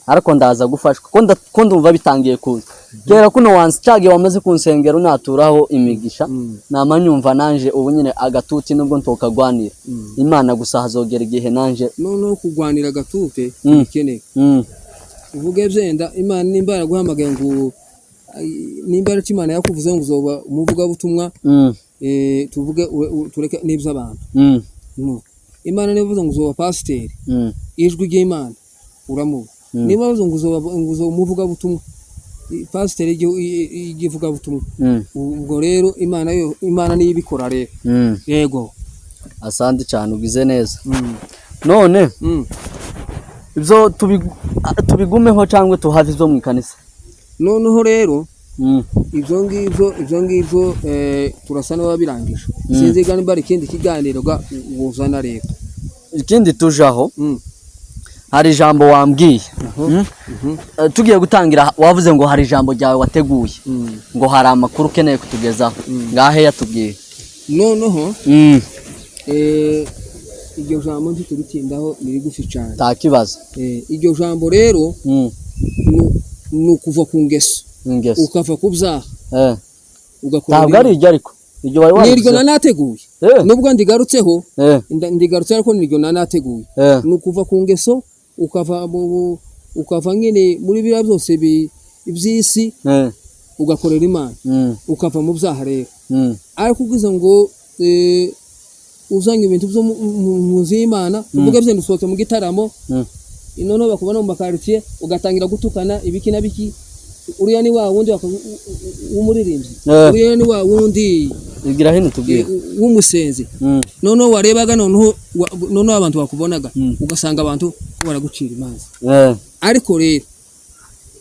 Speaker 1: ariko ndaza gufashwa ko ndumva bitangiye kuza kera kuno wansi cage wamaze kunsengera unaturaho imigisha namanyumva nanje ubu nyine agatuti nubwo ntokagwanira Imana gusa hazogera igihe nanje
Speaker 2: none kugwanira agatute ikeneye uvuge byenda Imana nimbara guhamagaye ngo nimbara Imana yakuvuze ngo uzoba umuvuga butumwa tuvuge tureke nibyo abantu Imana nivuze ngo uzoba pasiteri ijwi ry'Imana uramuba niba bazo ngo umuvuga butumwa pasiteri igivuga butumwa ubwo rero Imana niyo ibikora rero yego
Speaker 1: asante cyane ugize neza none ibyo tubigumeho cyangwa tuhave zo mu ikanisa
Speaker 2: noneho rero ibyo ngibyo turasa n'ababirangije sinzi gani bari ikindi kiganiro uzana rero
Speaker 1: ikindi tujaho hari ijambo wambwiye tugiye gutangira wavuze ngo hari ijambo ryawe wateguye ngo hari amakuru ukeneye kutugezaho ngahe yatubwiye
Speaker 2: noneho iryo jambo ntituritindaho ni rigufi cyane
Speaker 1: nta kibazo
Speaker 2: iryo jambo rero ni ukuva ku ngeso ukava ku byaha
Speaker 1: ntabwo ari iryo ariko
Speaker 2: niryo nanateguye nubwo ndigarutseho ariko niryo nanateguye ni ukuva ku ngeso ukava nyine muri biriya byose iby'isi ugakorera Imana ukava mu byaha rero ariko ubwiza ngo uzanye ibintu byo mu nzu y'Imana tuvuge byenda usohoke mu gitaramo noneho bakubona mu makaritiye ugatangira gutukana ibiki na biki uriya ni wa wundi w'umuririmbyi uriya ni wa wundi
Speaker 1: igira hino tubwire
Speaker 2: w'umusenzi noneho warebaga noneho abantu bakubonaga ugasanga abantu baragucira imanza ariko rero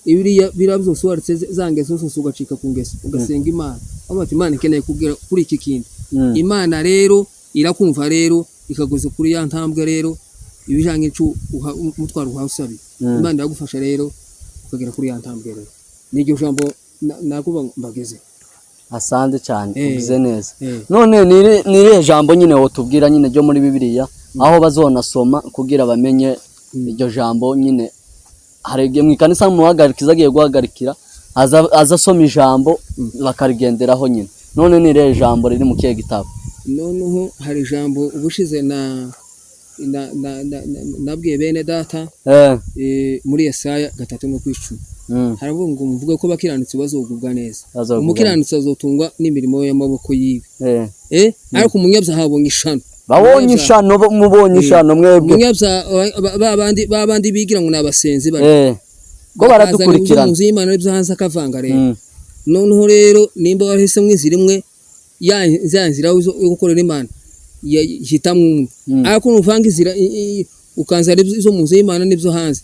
Speaker 2: ibiriya byose waritse zangeso zose ugacika ku ngeso ugasenga Imana amati Imana ikeneye kubwira kuri iki kindi Imana rero irakumva rero ikaguza kuri ya ntambwe rero ibijanye umutwaro uhasabi Imana yagufasha rero ukagera kuri ya ntambwe rero n'iryo jambo nakuba mbageze
Speaker 1: asante cyane ugize neza none nire jambo nyine wotubwira nyine ryo muri Bibiliya aho bazonasoma kugira bamenye iryo jambo nyine harege mu ikanisa muhagarikiza agiye guhagarikira aza asoma ijambo bakarigenderaho nyine. None ni rero ijambo riri mu kihe gitabo?
Speaker 2: Noneho hari ijambo ubushize nabwiye bene data muri Yesaya 3:10 haravuga ngo muvuge ko bakiranutse bazogubwa neza, umukiranutsi azotungwa n'imirimo y'amaboko yiwe. Ariko umunyabyaha abonye ishano,
Speaker 1: babonye ishano, mubonye ishano mwebwe
Speaker 2: umunyabyaha babandi bigira ngo nabasenzi bari
Speaker 1: ko baradukurikirana
Speaker 2: mu Imana n'ibyo hanze akavanga rero. Noneho rero nimba warahise mwizira imwe ya nzira yo gukorera Imana hitamwe, ariko nuvanga izira ukanzara izo mu Imana n'ibyo hanze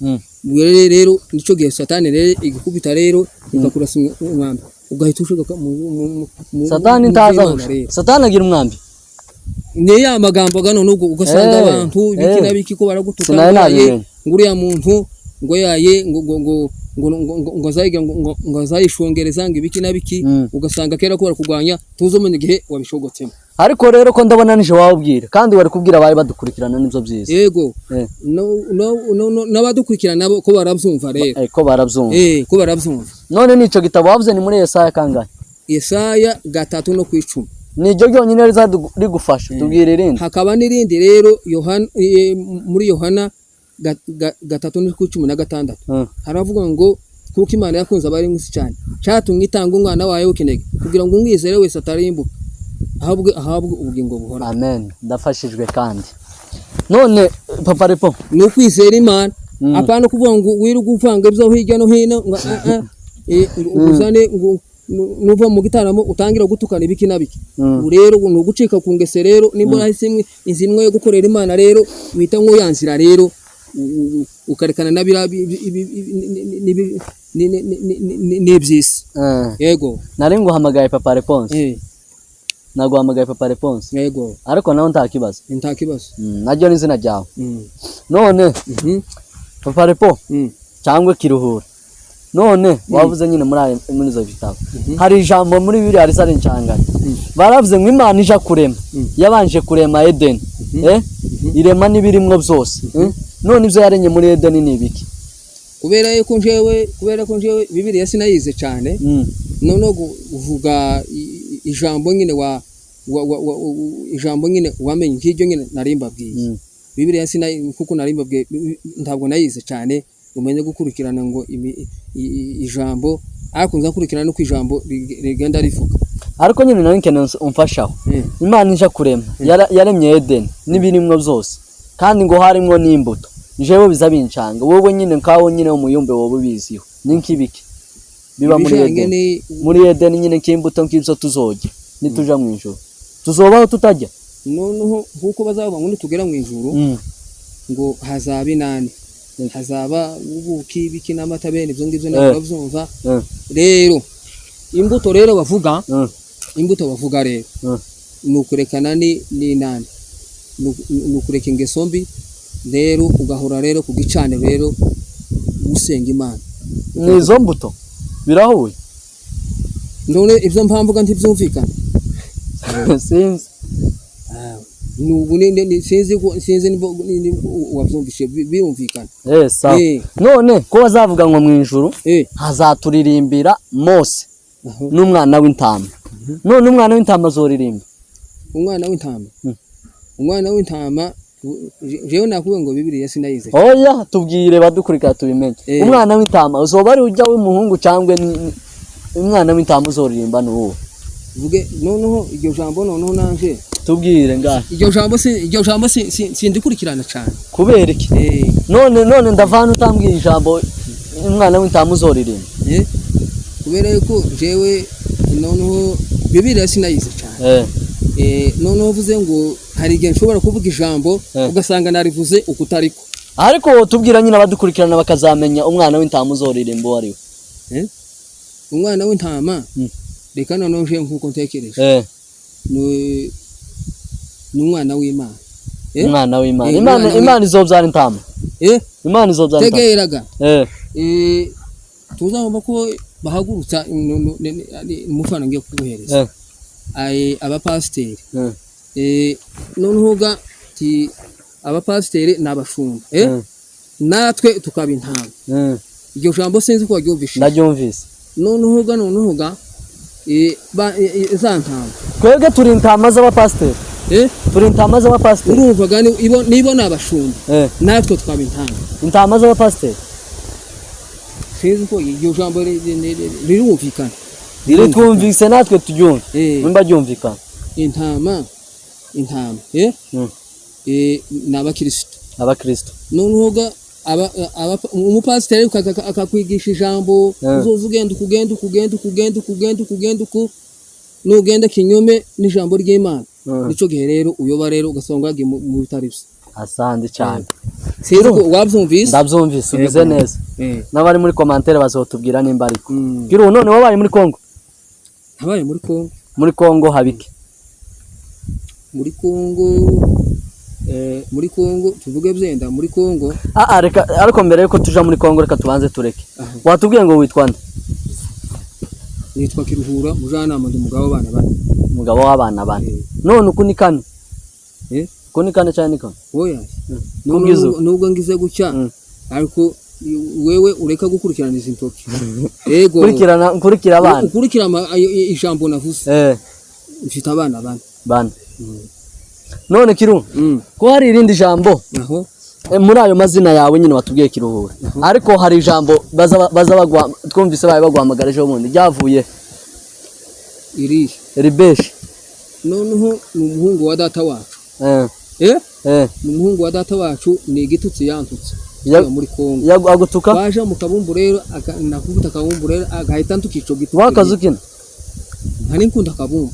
Speaker 2: rero nico gihe Satani rero igukubita rero igakurasa umwambi ugahita ushoka
Speaker 1: Satani ntaza. Satani agira umwambi
Speaker 2: ne ya magambo gano nubwo ugasanga abantu bikina biki ko baragutuka nguriya muntu ngo yaye ngo zayiga ngo zayishongereza ngo ibiki nabiki ugasanga kera ko barakugwanya tuzomenye igihe wabishogotsemo. Ariko rero ko ndabona nije wabubwira kandi wari kubwira abaye badukurikirana nibyo byiza. Yego n'abadukurikirana nabo ko barabyumva rero
Speaker 1: ko barabyumva
Speaker 2: ko barabyumva.
Speaker 1: None nico gitabo wavuze ni muri Yesaya kangahe?
Speaker 2: Yesaya 3:10
Speaker 1: niryo ryonyine rigufasha. Tubwire irindi.
Speaker 2: Hakaba n'irindi rero muri Yohana 3:16 haravuga ngo kuko Imana yakunze abari mwisi cyane cyatumwe itanga umwana wayo w'ikinege kugira ngo umwizere wese atarimbuka ahabwe ubugingo buhora.
Speaker 1: Amen. Ndafashijwe kandi. None Papa Repo
Speaker 2: no kwizera Imana apana kuvuga ngo wiruga uvanga ibyo hirya no hino ngo uzane ngo nuva mu gitaramo utangira gutukana ibiki nabiki. Rero no gucika ku ngese rero nimba nahisimwe inzimwe yo gukorera Imana rero wita ngo yanzira rero ukarekana nabira nibyisi. Yego
Speaker 1: nari nguhamagaye Papa Response. Naguhamagaye Papa Response.
Speaker 2: Yego
Speaker 1: ariko nawe ntakibazo. Najyo n'izina ryawe. None Papa Repo cyangwa Kiruhura. None wavuze nyine muri izo bitabo hari ijambo muri Bibiliya risari incangana baravuze ngo Imana ija kurema yabanje kurema Eden irema nibirimwo byose. None ibyo yarenye muri Eden ni ibiki?
Speaker 2: kubera ko njewe Bibiliya sinayize cyane none uvuga ijambo nyine ijambo nyine wamenye nk'iryo nyine narimbabwiye Bibiliya kuko narimbabwiye ntabwo nayize cyane umenye gukurikirana ngo ijambo ariko nzakurikirana no kwijambo rigenda rivuga.
Speaker 1: Ariko nyine nawe nkene umfashaho Imana ija kurema yaremye Eden nibirimwo byose kandi ngo harimwo n'imbuto jewe bizabincanga wowe nyine nkawo nyine umuyumbe wowe biziho ninkibiki biba muri Eden nyine nk'imbuto nk'ibyo tuzojya nituja mu ijuru tuzobaho tutajya.
Speaker 2: Noneho kuko bazaba ngo nitugera mu ijuru ngo hazaba inani hazaba ubuki biki n'amata bene ibyo ngibyo nabavyumva. Rero imbuto rero bavuga rero nukurekana ni nani nukureka ingeso mbi rero ugahora rero kugicane rero gusenga Imana
Speaker 1: nizo mbuto birahuye.
Speaker 2: None ibyo mpamvuga ntibyumvikana
Speaker 1: sinzi
Speaker 2: nubu sinzi wabyumvishe birumvikana.
Speaker 1: Sawa. None ko bazavuga ngo mu ijuru hazaturirimbira Mose n'umwana w'intama. None umwana w'intama azoririmba umwana w'intama jewe nakuwe ngo Bibiliya sinayize. Oya tubwire badukurikira tubimenye. Umwana w'intama uzoba ari ujya w'umuhungu cyangwa umwana w'intama uzoririmba n'uwo
Speaker 2: vuge. Noneho iryo jambo noneho nanje
Speaker 1: tubwire ngaho
Speaker 2: iryo jambo sindikurikirana cyane.
Speaker 1: Kubera iki? None ndavana utambwira ijambo umwana w'intama uzoririmba.
Speaker 2: Kubera yuko jewe noneho Bibiliya sinayize cyane. Noneho uvuze ngo hari igihe nshobora kuvuga ijambo ugasanga narivuze ukutariko.
Speaker 1: Ariko tubwira nyine abadukurikirana bakazamenya umwana w'intama uzoririmba uwo ari we.
Speaker 2: Umwana w'intama reka noneho nje nkuko ntekereje ni umwana w'Imana.
Speaker 1: Umwana w'Imana. Imana izobyara intama. Imana izobyara intama.
Speaker 2: Tegeraga tuzabona ko bahagurutsa umufana ngiye kuguhereza abapasiteri. Noneho abapasiteri n'abashumba natwe tukaba intama iryo jambo sinzi ko waryumvise
Speaker 1: ndaryumvise.
Speaker 2: noneho ga za ntama
Speaker 1: Twebwe turi intama z'abapasiteri. Turi intama z'abapasiteri.
Speaker 2: urumva ga nibo nabashumba natwe twaba intama.
Speaker 1: Intama z'abapasiteri.
Speaker 2: Sinzi ko iryo jambo rirumvikana.
Speaker 1: Twumvise natwe turyumva. Nimba ryumvikana.
Speaker 2: Intama n'abakristo.
Speaker 1: Abakristo.
Speaker 2: Noneho ga umupasiteri akakwigisha ijambo uzoza ugenda uko nugenda kinyome n'ijambo ry'Imana. Nico gihe rero uyoba rero ugasonga mu bitari byo.
Speaker 1: Asante cyane.
Speaker 2: Sinzi ko wabyumvise.
Speaker 1: Ndabyumvise ubize neza. N'abari muri commentaire bazotubwira nimba ariko. Kiro none wabaye muri Kongo?
Speaker 2: Habaye muri Kongo.
Speaker 1: Muri Kongo habike.
Speaker 2: Muri Kongo tuvuge byenda muri Kongo.
Speaker 1: Reka ariko mbere yuko tuja muri Kongo reka tubanze tureke. Watubwiye ngo witwa nde?
Speaker 2: Nitwa Kiruhura Mujanama ndi umugabo w'abana bane.
Speaker 1: Umugabo w'abana bane. None uku ni kane? Uku ni kane cyane ko?
Speaker 2: Oya. Nubwo ngize gucya ariko wewe ureka gukurikirana izi ntoki. Yego. Kurikira abana. Ukurikira ijambo navuze. Mfite abana bane.
Speaker 1: None Kiru, ko hari irindi jambo muri ayo mazina yawe nyine watubwiye Kiruhura, ariko hari ijambo baza bagwa twumvise baye bagwamagara ejo bundi ryavuye ribeshi.
Speaker 2: Noneho ni umuhungu wa data wacu. Ni umuhungu wa data wacu ni igitutsi yantutse muri Kongo.
Speaker 1: Agutuka
Speaker 2: baje mu kabumbu rero nakubita kabumbu rero agahita ntukico gitutsi
Speaker 1: wakazukina
Speaker 2: nkani nkunda kabumbu.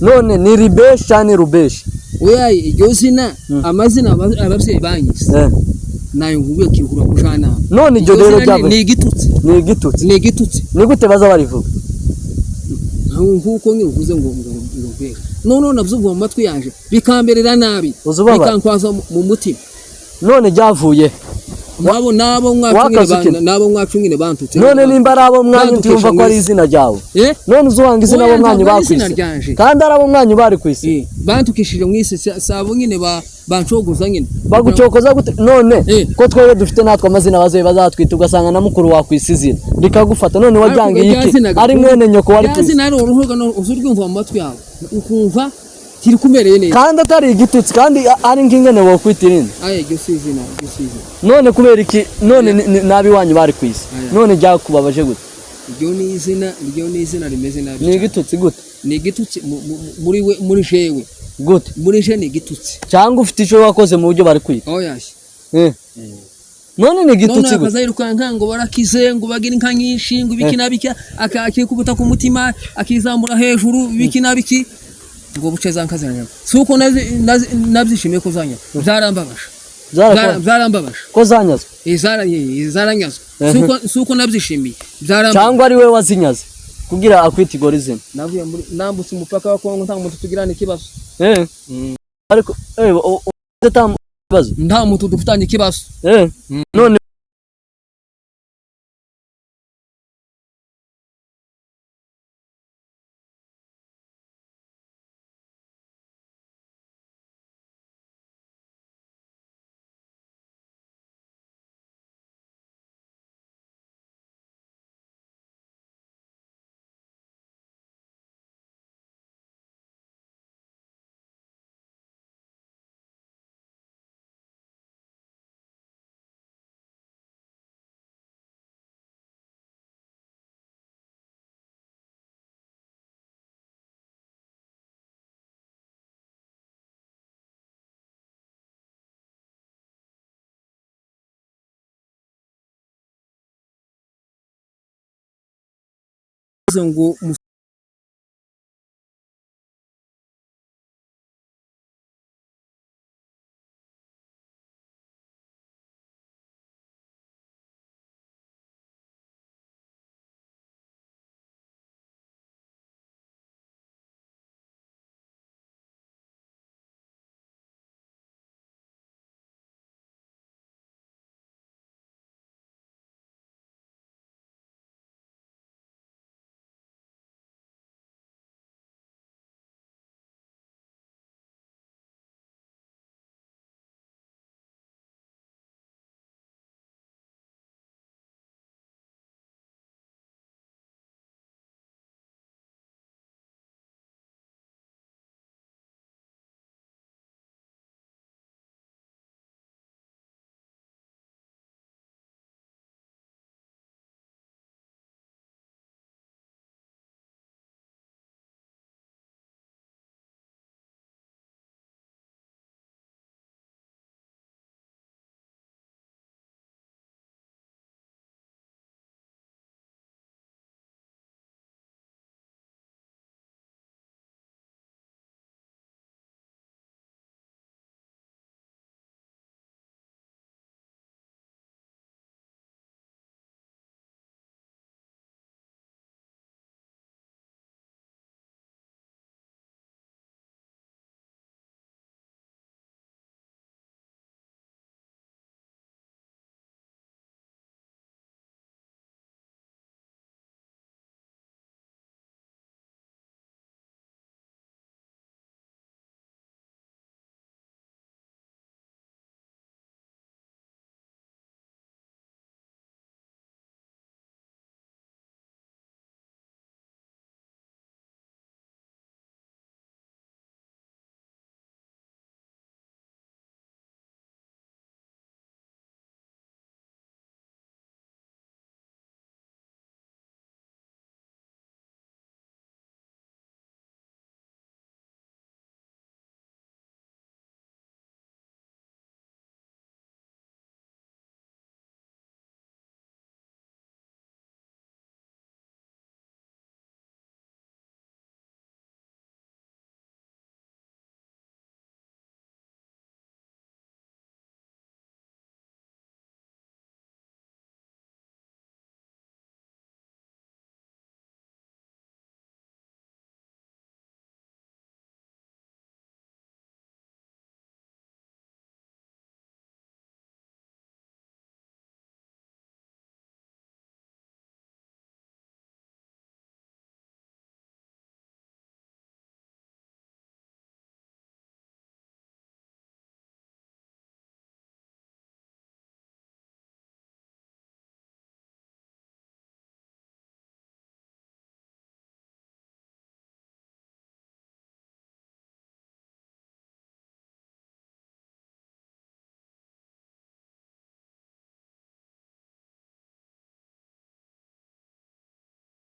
Speaker 1: None ni ribeshi cyane rubeshi?
Speaker 2: Oya iryo zina amazina abavyeyi banyise nayo nguye Kiruhura Mujanama.
Speaker 1: None iryo rero ryava
Speaker 2: ni igitutsi. Ni
Speaker 1: gute baza barivuga?
Speaker 2: Nkuko ngivuze ngo none navyumva mu matwi yanje bikamberera nabi bikankwaza mu mutima.
Speaker 1: None ryavuye
Speaker 2: nabo mwacungine bantutse.
Speaker 1: None nimba arabo mwanyu tumva ko ari izina ryawe. None uzwanga izina abo mwanyu bakwise kandi arabo mwanyu bari kwisi
Speaker 2: bantukishije mwisi sabo nyine bancogoza nyine
Speaker 1: bagucokoza gute? None ko twebwe dufite natwe amazina bazoye bazatwita ugasanga na mukuru wakwise izina rikagufata. None wajyangiye iki ari mwene nyoko wari kwisi?
Speaker 2: Izina rero uruhuga no uzurwumva mu matwi yawe ukumva kiri kumereye neza
Speaker 1: kandi atari igitutsi kandi ari ngingene wo kwitirinde.
Speaker 2: Iryo sizina.
Speaker 1: None kubera iki? None nabi wanyu bari kwisi none ryakubabaje gute?
Speaker 2: Iryo ni izina rimeze nabi.
Speaker 1: Ni igitutsi gute?
Speaker 2: Ni igitutsi muri jewe
Speaker 1: gute?
Speaker 2: Muri je ni igitutsi
Speaker 1: cyangwa ufite icyo wakoze mu buryo bari kwita? None ni igitutsi gute?
Speaker 2: None akazayirukanka ngo barakize ngo bagira inka nyinshi ngo ibiki nabiki akikubuta ku mutima akizamura hejuru ibiki nabiki ngo buce zankazanya. Suko nabyishimiye ko zanya zarambabaje
Speaker 1: ko zanyazwe.
Speaker 2: Zaranyazwe. Suko nabyishimiye
Speaker 1: cyangwa ari we wazinyaze kugira akwita igora izina.
Speaker 2: Navuye muri nambutse umupaka wa Kongo nta muntu tugirana ikibazo.
Speaker 1: Ariko
Speaker 2: nta muntu dufitanye ikibazo.
Speaker 1: None
Speaker 2: ngo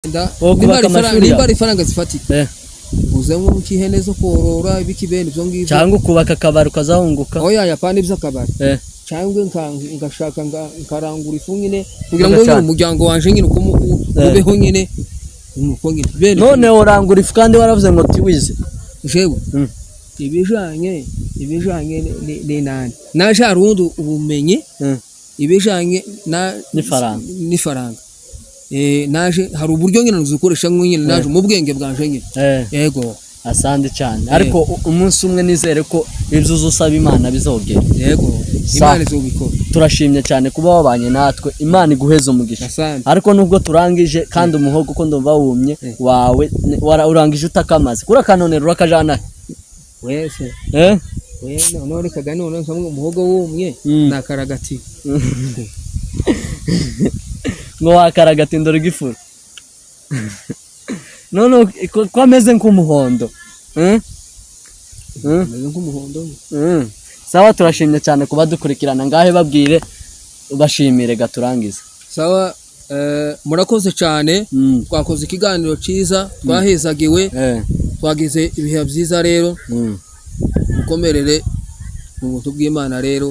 Speaker 2: nimba ari faranga zifatika uzemo mukihene zo korora ibikibene byo ngibyo
Speaker 1: cyangwa kubaka akabari ukazahunguka
Speaker 2: oya yapana ibyo akabari cyangwa ngashaka nkarangura ifu nyine kugira ngo umuryango wanje nyine ubeho nyine umuko nyine
Speaker 1: none urangura ifu kandi waravuze ngo tiwize
Speaker 2: jewe ibijanye ni nani naje arundi ubumenyi ibijanye ni faranga naje hari uburyo nyine nzukoresha nyine naje mu bwenge bwanje nyine yego
Speaker 1: asande cyane ariko umunsi umwe nizere ko ibyo uzusaba Imana bizogera
Speaker 2: yego Imana izobikora
Speaker 1: turashimye cyane kuba wabanye natwe Imana iguheza umugisha ariko nubwo turangije kandi umuhogo ko ndumva wumye wawe urangije utakamaze kura kanonero rakajana
Speaker 2: wese none kagani none nkamwe umuhogo wumye nakaragati
Speaker 1: ngo wakaragati ndoro gifura none kwameze nk'umuhondo sawa turashimye cyane kuba dukurikirana ngahe babwire bashimire gaturangize
Speaker 2: sawa murakoze cyane twakoze ikiganiro cyiza twahezagiwe twagize ibihe byiza rero mukomerere mu buntu bw'Imana rero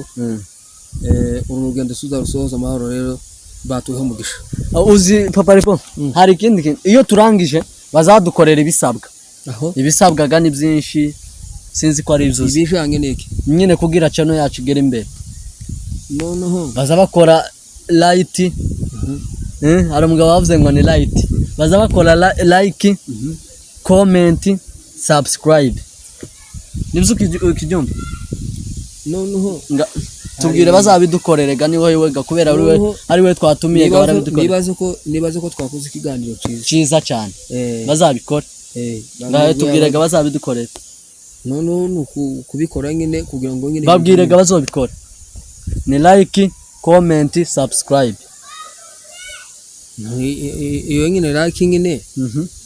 Speaker 2: uru rugendo tuzarusohoza amahoro rero batuhe umugisha
Speaker 1: uzi papa ripo hari ikindi iyo turangije bazadukorera ibisabwa gani byinshi sinzi ko ari ibyuzi
Speaker 2: ibijanye niki
Speaker 1: nyine kugira channel yacu igere imbere
Speaker 2: noneho
Speaker 1: baza bakora light hari umugabo wavuze ngo ni light baza bakora like comment subscribe nibyo ukijyumva
Speaker 2: noneho
Speaker 1: tubwire bazabidukorere gani wowe kubera ari we twatumiye
Speaker 2: barabidukorera nibaze ko twakoze ikiganiro
Speaker 1: cyiza cyane bazabikora ngaho tubwirega bazabidukorera
Speaker 2: no kubikora nyine kugira ngo nyine
Speaker 1: babwirega bazobikora ni like comment subscribe
Speaker 2: iyo nyine like nyine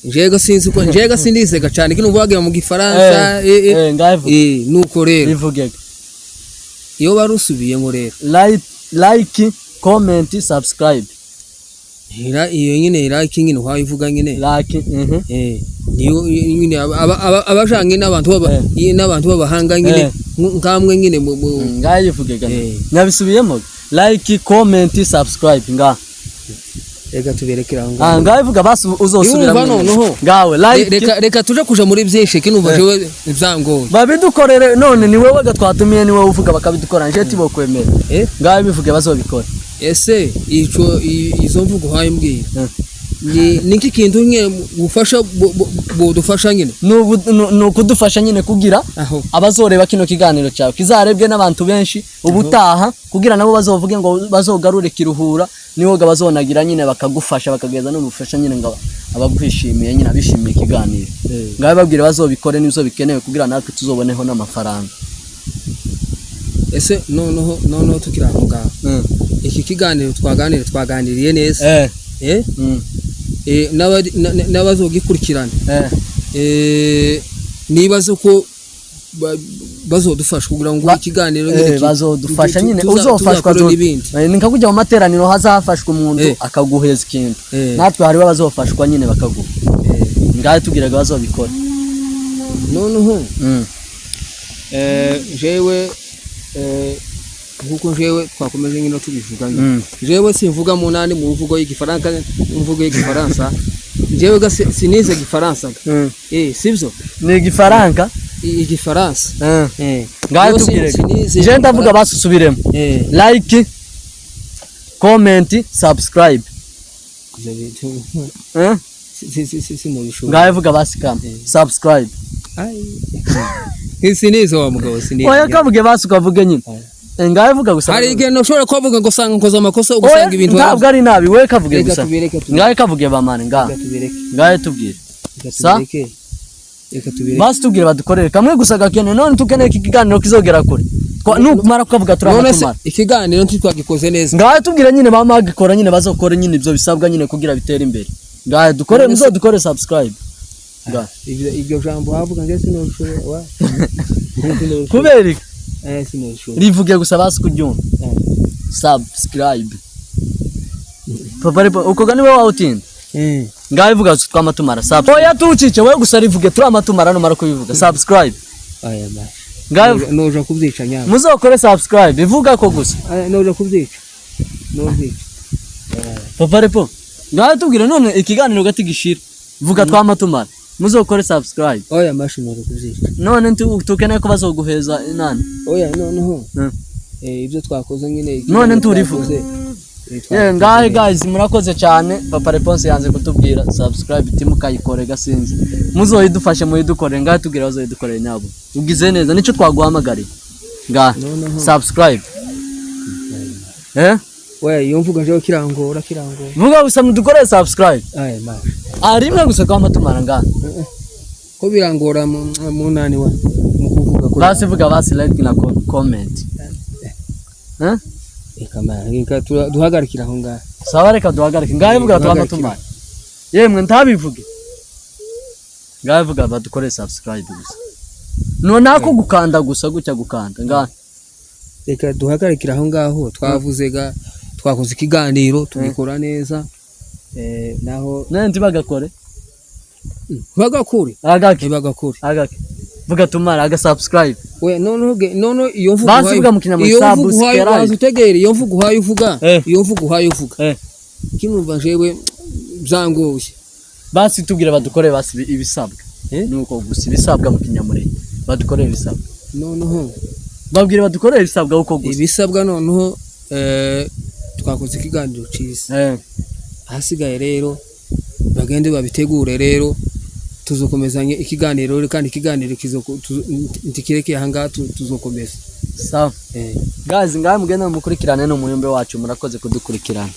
Speaker 2: njega sinzi ko njega sindiseka cyane kino uvuga mu gifaransa nuko rero
Speaker 1: bivugega
Speaker 2: iyo barusubiye ngo rero
Speaker 1: like comment subscribe
Speaker 2: iyo nyine like nyine wayivuga nyine
Speaker 1: like
Speaker 2: niyo nyine abajanye n'abantu babahanga nyine nkamwe nyine
Speaker 1: ngayivugega nabisubiyemo like comment subscribe
Speaker 2: reka tuberekera ngo
Speaker 1: ngayivuga basi uzosubira ngawe like
Speaker 2: reka tuje kuja muri byinshi kinumva jewe ibyango
Speaker 1: babidukorere none ni wewe gatwatumiye ni wewe uvuga bakabidukora nje tibokwemera ngaye bivuge bazobikora
Speaker 2: ese izo mvugo haye mbwira niki kintu nke gufasha bodufasha nyine
Speaker 1: no kudufasha nyine kugira abazoreba kino kiganiro cyawe kizarebwe n'abantu benshi ubutaha kugira nabo bazovuge ngo bazogarure kiruhura niwo gabazonagira nyine bakagufasha bakageza no gufasha nyine ngo abakwishimiye nyine abishimiye ikiganiro ngabe babwire bazobikore nizo bikenewe kugira natwe tuzoboneho n'amafaranga
Speaker 2: ese noneho tukiravuga iki kiganiro twaganiriye neza n'abazogikurikirana nibaze ko bazodufasha kugira ngo ikiganiro
Speaker 1: bazodufasha nyine uzofashwa ninka kujya mu materaniro hazafashwa umuntu akaguheza ikintu natwe hari bazofashwa nyine bakaguha ngaye tugiraga bazobikora
Speaker 2: noneho jewe nkuko jewe twakomeje nyine tubivuga jewe simvuga mu nani mu mvugo y'igifaransa jewe sinize igifaransa sivyo
Speaker 1: ni igifaransa ngaho tubwire je ndavuga basusubiremo like comment subscribe ngaho vuga basikama subscribe
Speaker 2: sinize wa mugabo sinize
Speaker 1: oya kavuge basukavuge nyine ngaho vuga gusa
Speaker 2: hari igihe noshobora kuvuga ngo sanga nkoza amakosa ugusanga ibintu
Speaker 1: ntabwo ari nabi we kavuge gusa ngaho kavuge bamane ngaho tubwire sa basi tubwire badukorere kamwe gusa gakene none tukeneye ikiganiro kizogera kure numara kuvuga turahatumara
Speaker 2: ikiganiro ntitwagikoze neza
Speaker 1: ngaho tubwire nyine bamagikora nyine bazokore nyine ibyo bisabwa nyine kugira bitere imbere ngaho dukore muzodukore subscribe
Speaker 2: ibyo jambo havuga ngo sinoshobora
Speaker 1: kubera
Speaker 2: sinoshobora
Speaker 1: rivuge gusa basi kuryumva subscribe papa uko gani wewe wautinda ngaho ivuga twamatumara subscribe oya tucice wewe gusa rivuge turamatumara no mara kubivuga subscribe
Speaker 2: aya bashi
Speaker 1: ngaho
Speaker 2: noja kubyica nyama
Speaker 1: muzokore subscribe ivuga ko gusa
Speaker 2: noja kubyica nozyica
Speaker 1: papa repo ngaho tubwire none ikiganiro gati gishira vuga twamatumara muzokore subscribe
Speaker 2: oya mashi noja kubyica
Speaker 1: none tukeneye ko bazoguheza inani
Speaker 2: oya noneho ibyo twakoze nyine
Speaker 1: none nturivuze ngaho guys murakoze cyane papa Response yanze kutubwira subscribe timukayikore gasinzi muzoyidufashe muyidukore ngaho tubwira bazoyidukorera nyabo ugize neza nico twaguhamagariye ngaho subscribe
Speaker 2: oya iyo mvuga je kirangora
Speaker 1: vuga gusa mudukore subscribe
Speaker 2: aya mashi
Speaker 1: rimwe gusa kwa matumara ngaho
Speaker 2: ko birangora mu nani wa mu kuvuga ko
Speaker 1: basi vuga basi like na comment
Speaker 2: reka duhagarikira aho ngaho
Speaker 1: sawa reka duhagarike ngaho ivuga twamatumara yemwe ntabivuge ngaho ivuga badukore subscribe gusa none ako gukanda gusa gutya gukanda ngaho
Speaker 2: reka duhagarikira aho ngaho twavuze twakoze ikiganiro tubikora neza naho
Speaker 1: nandi bagakore
Speaker 2: bagakure vuga
Speaker 1: tumara aga subscribe
Speaker 2: we none iyo mvugo
Speaker 1: basivuga mu kinyamusabu
Speaker 2: sikera utegere iyo mvugo uhaye uvuga kinumva jewe byangoye
Speaker 1: basi tubwira badukore basi ibisabwa nuko gusa ibisabwa mu kinyamure badukore ibisabwa
Speaker 2: noneho
Speaker 1: babwire badukore ibisabwa uko gusa
Speaker 2: ibisabwa noneho twakoze ikiganiro cyiza hasigaye rero bagende babitegure rero tuzokomezanye ikiganiro kandi ikiganiro ntikireke hanga tuzokomeza
Speaker 1: sawa guys ngaho mugenda mukurikirane no muyombe wacu murakoze kudukurikirana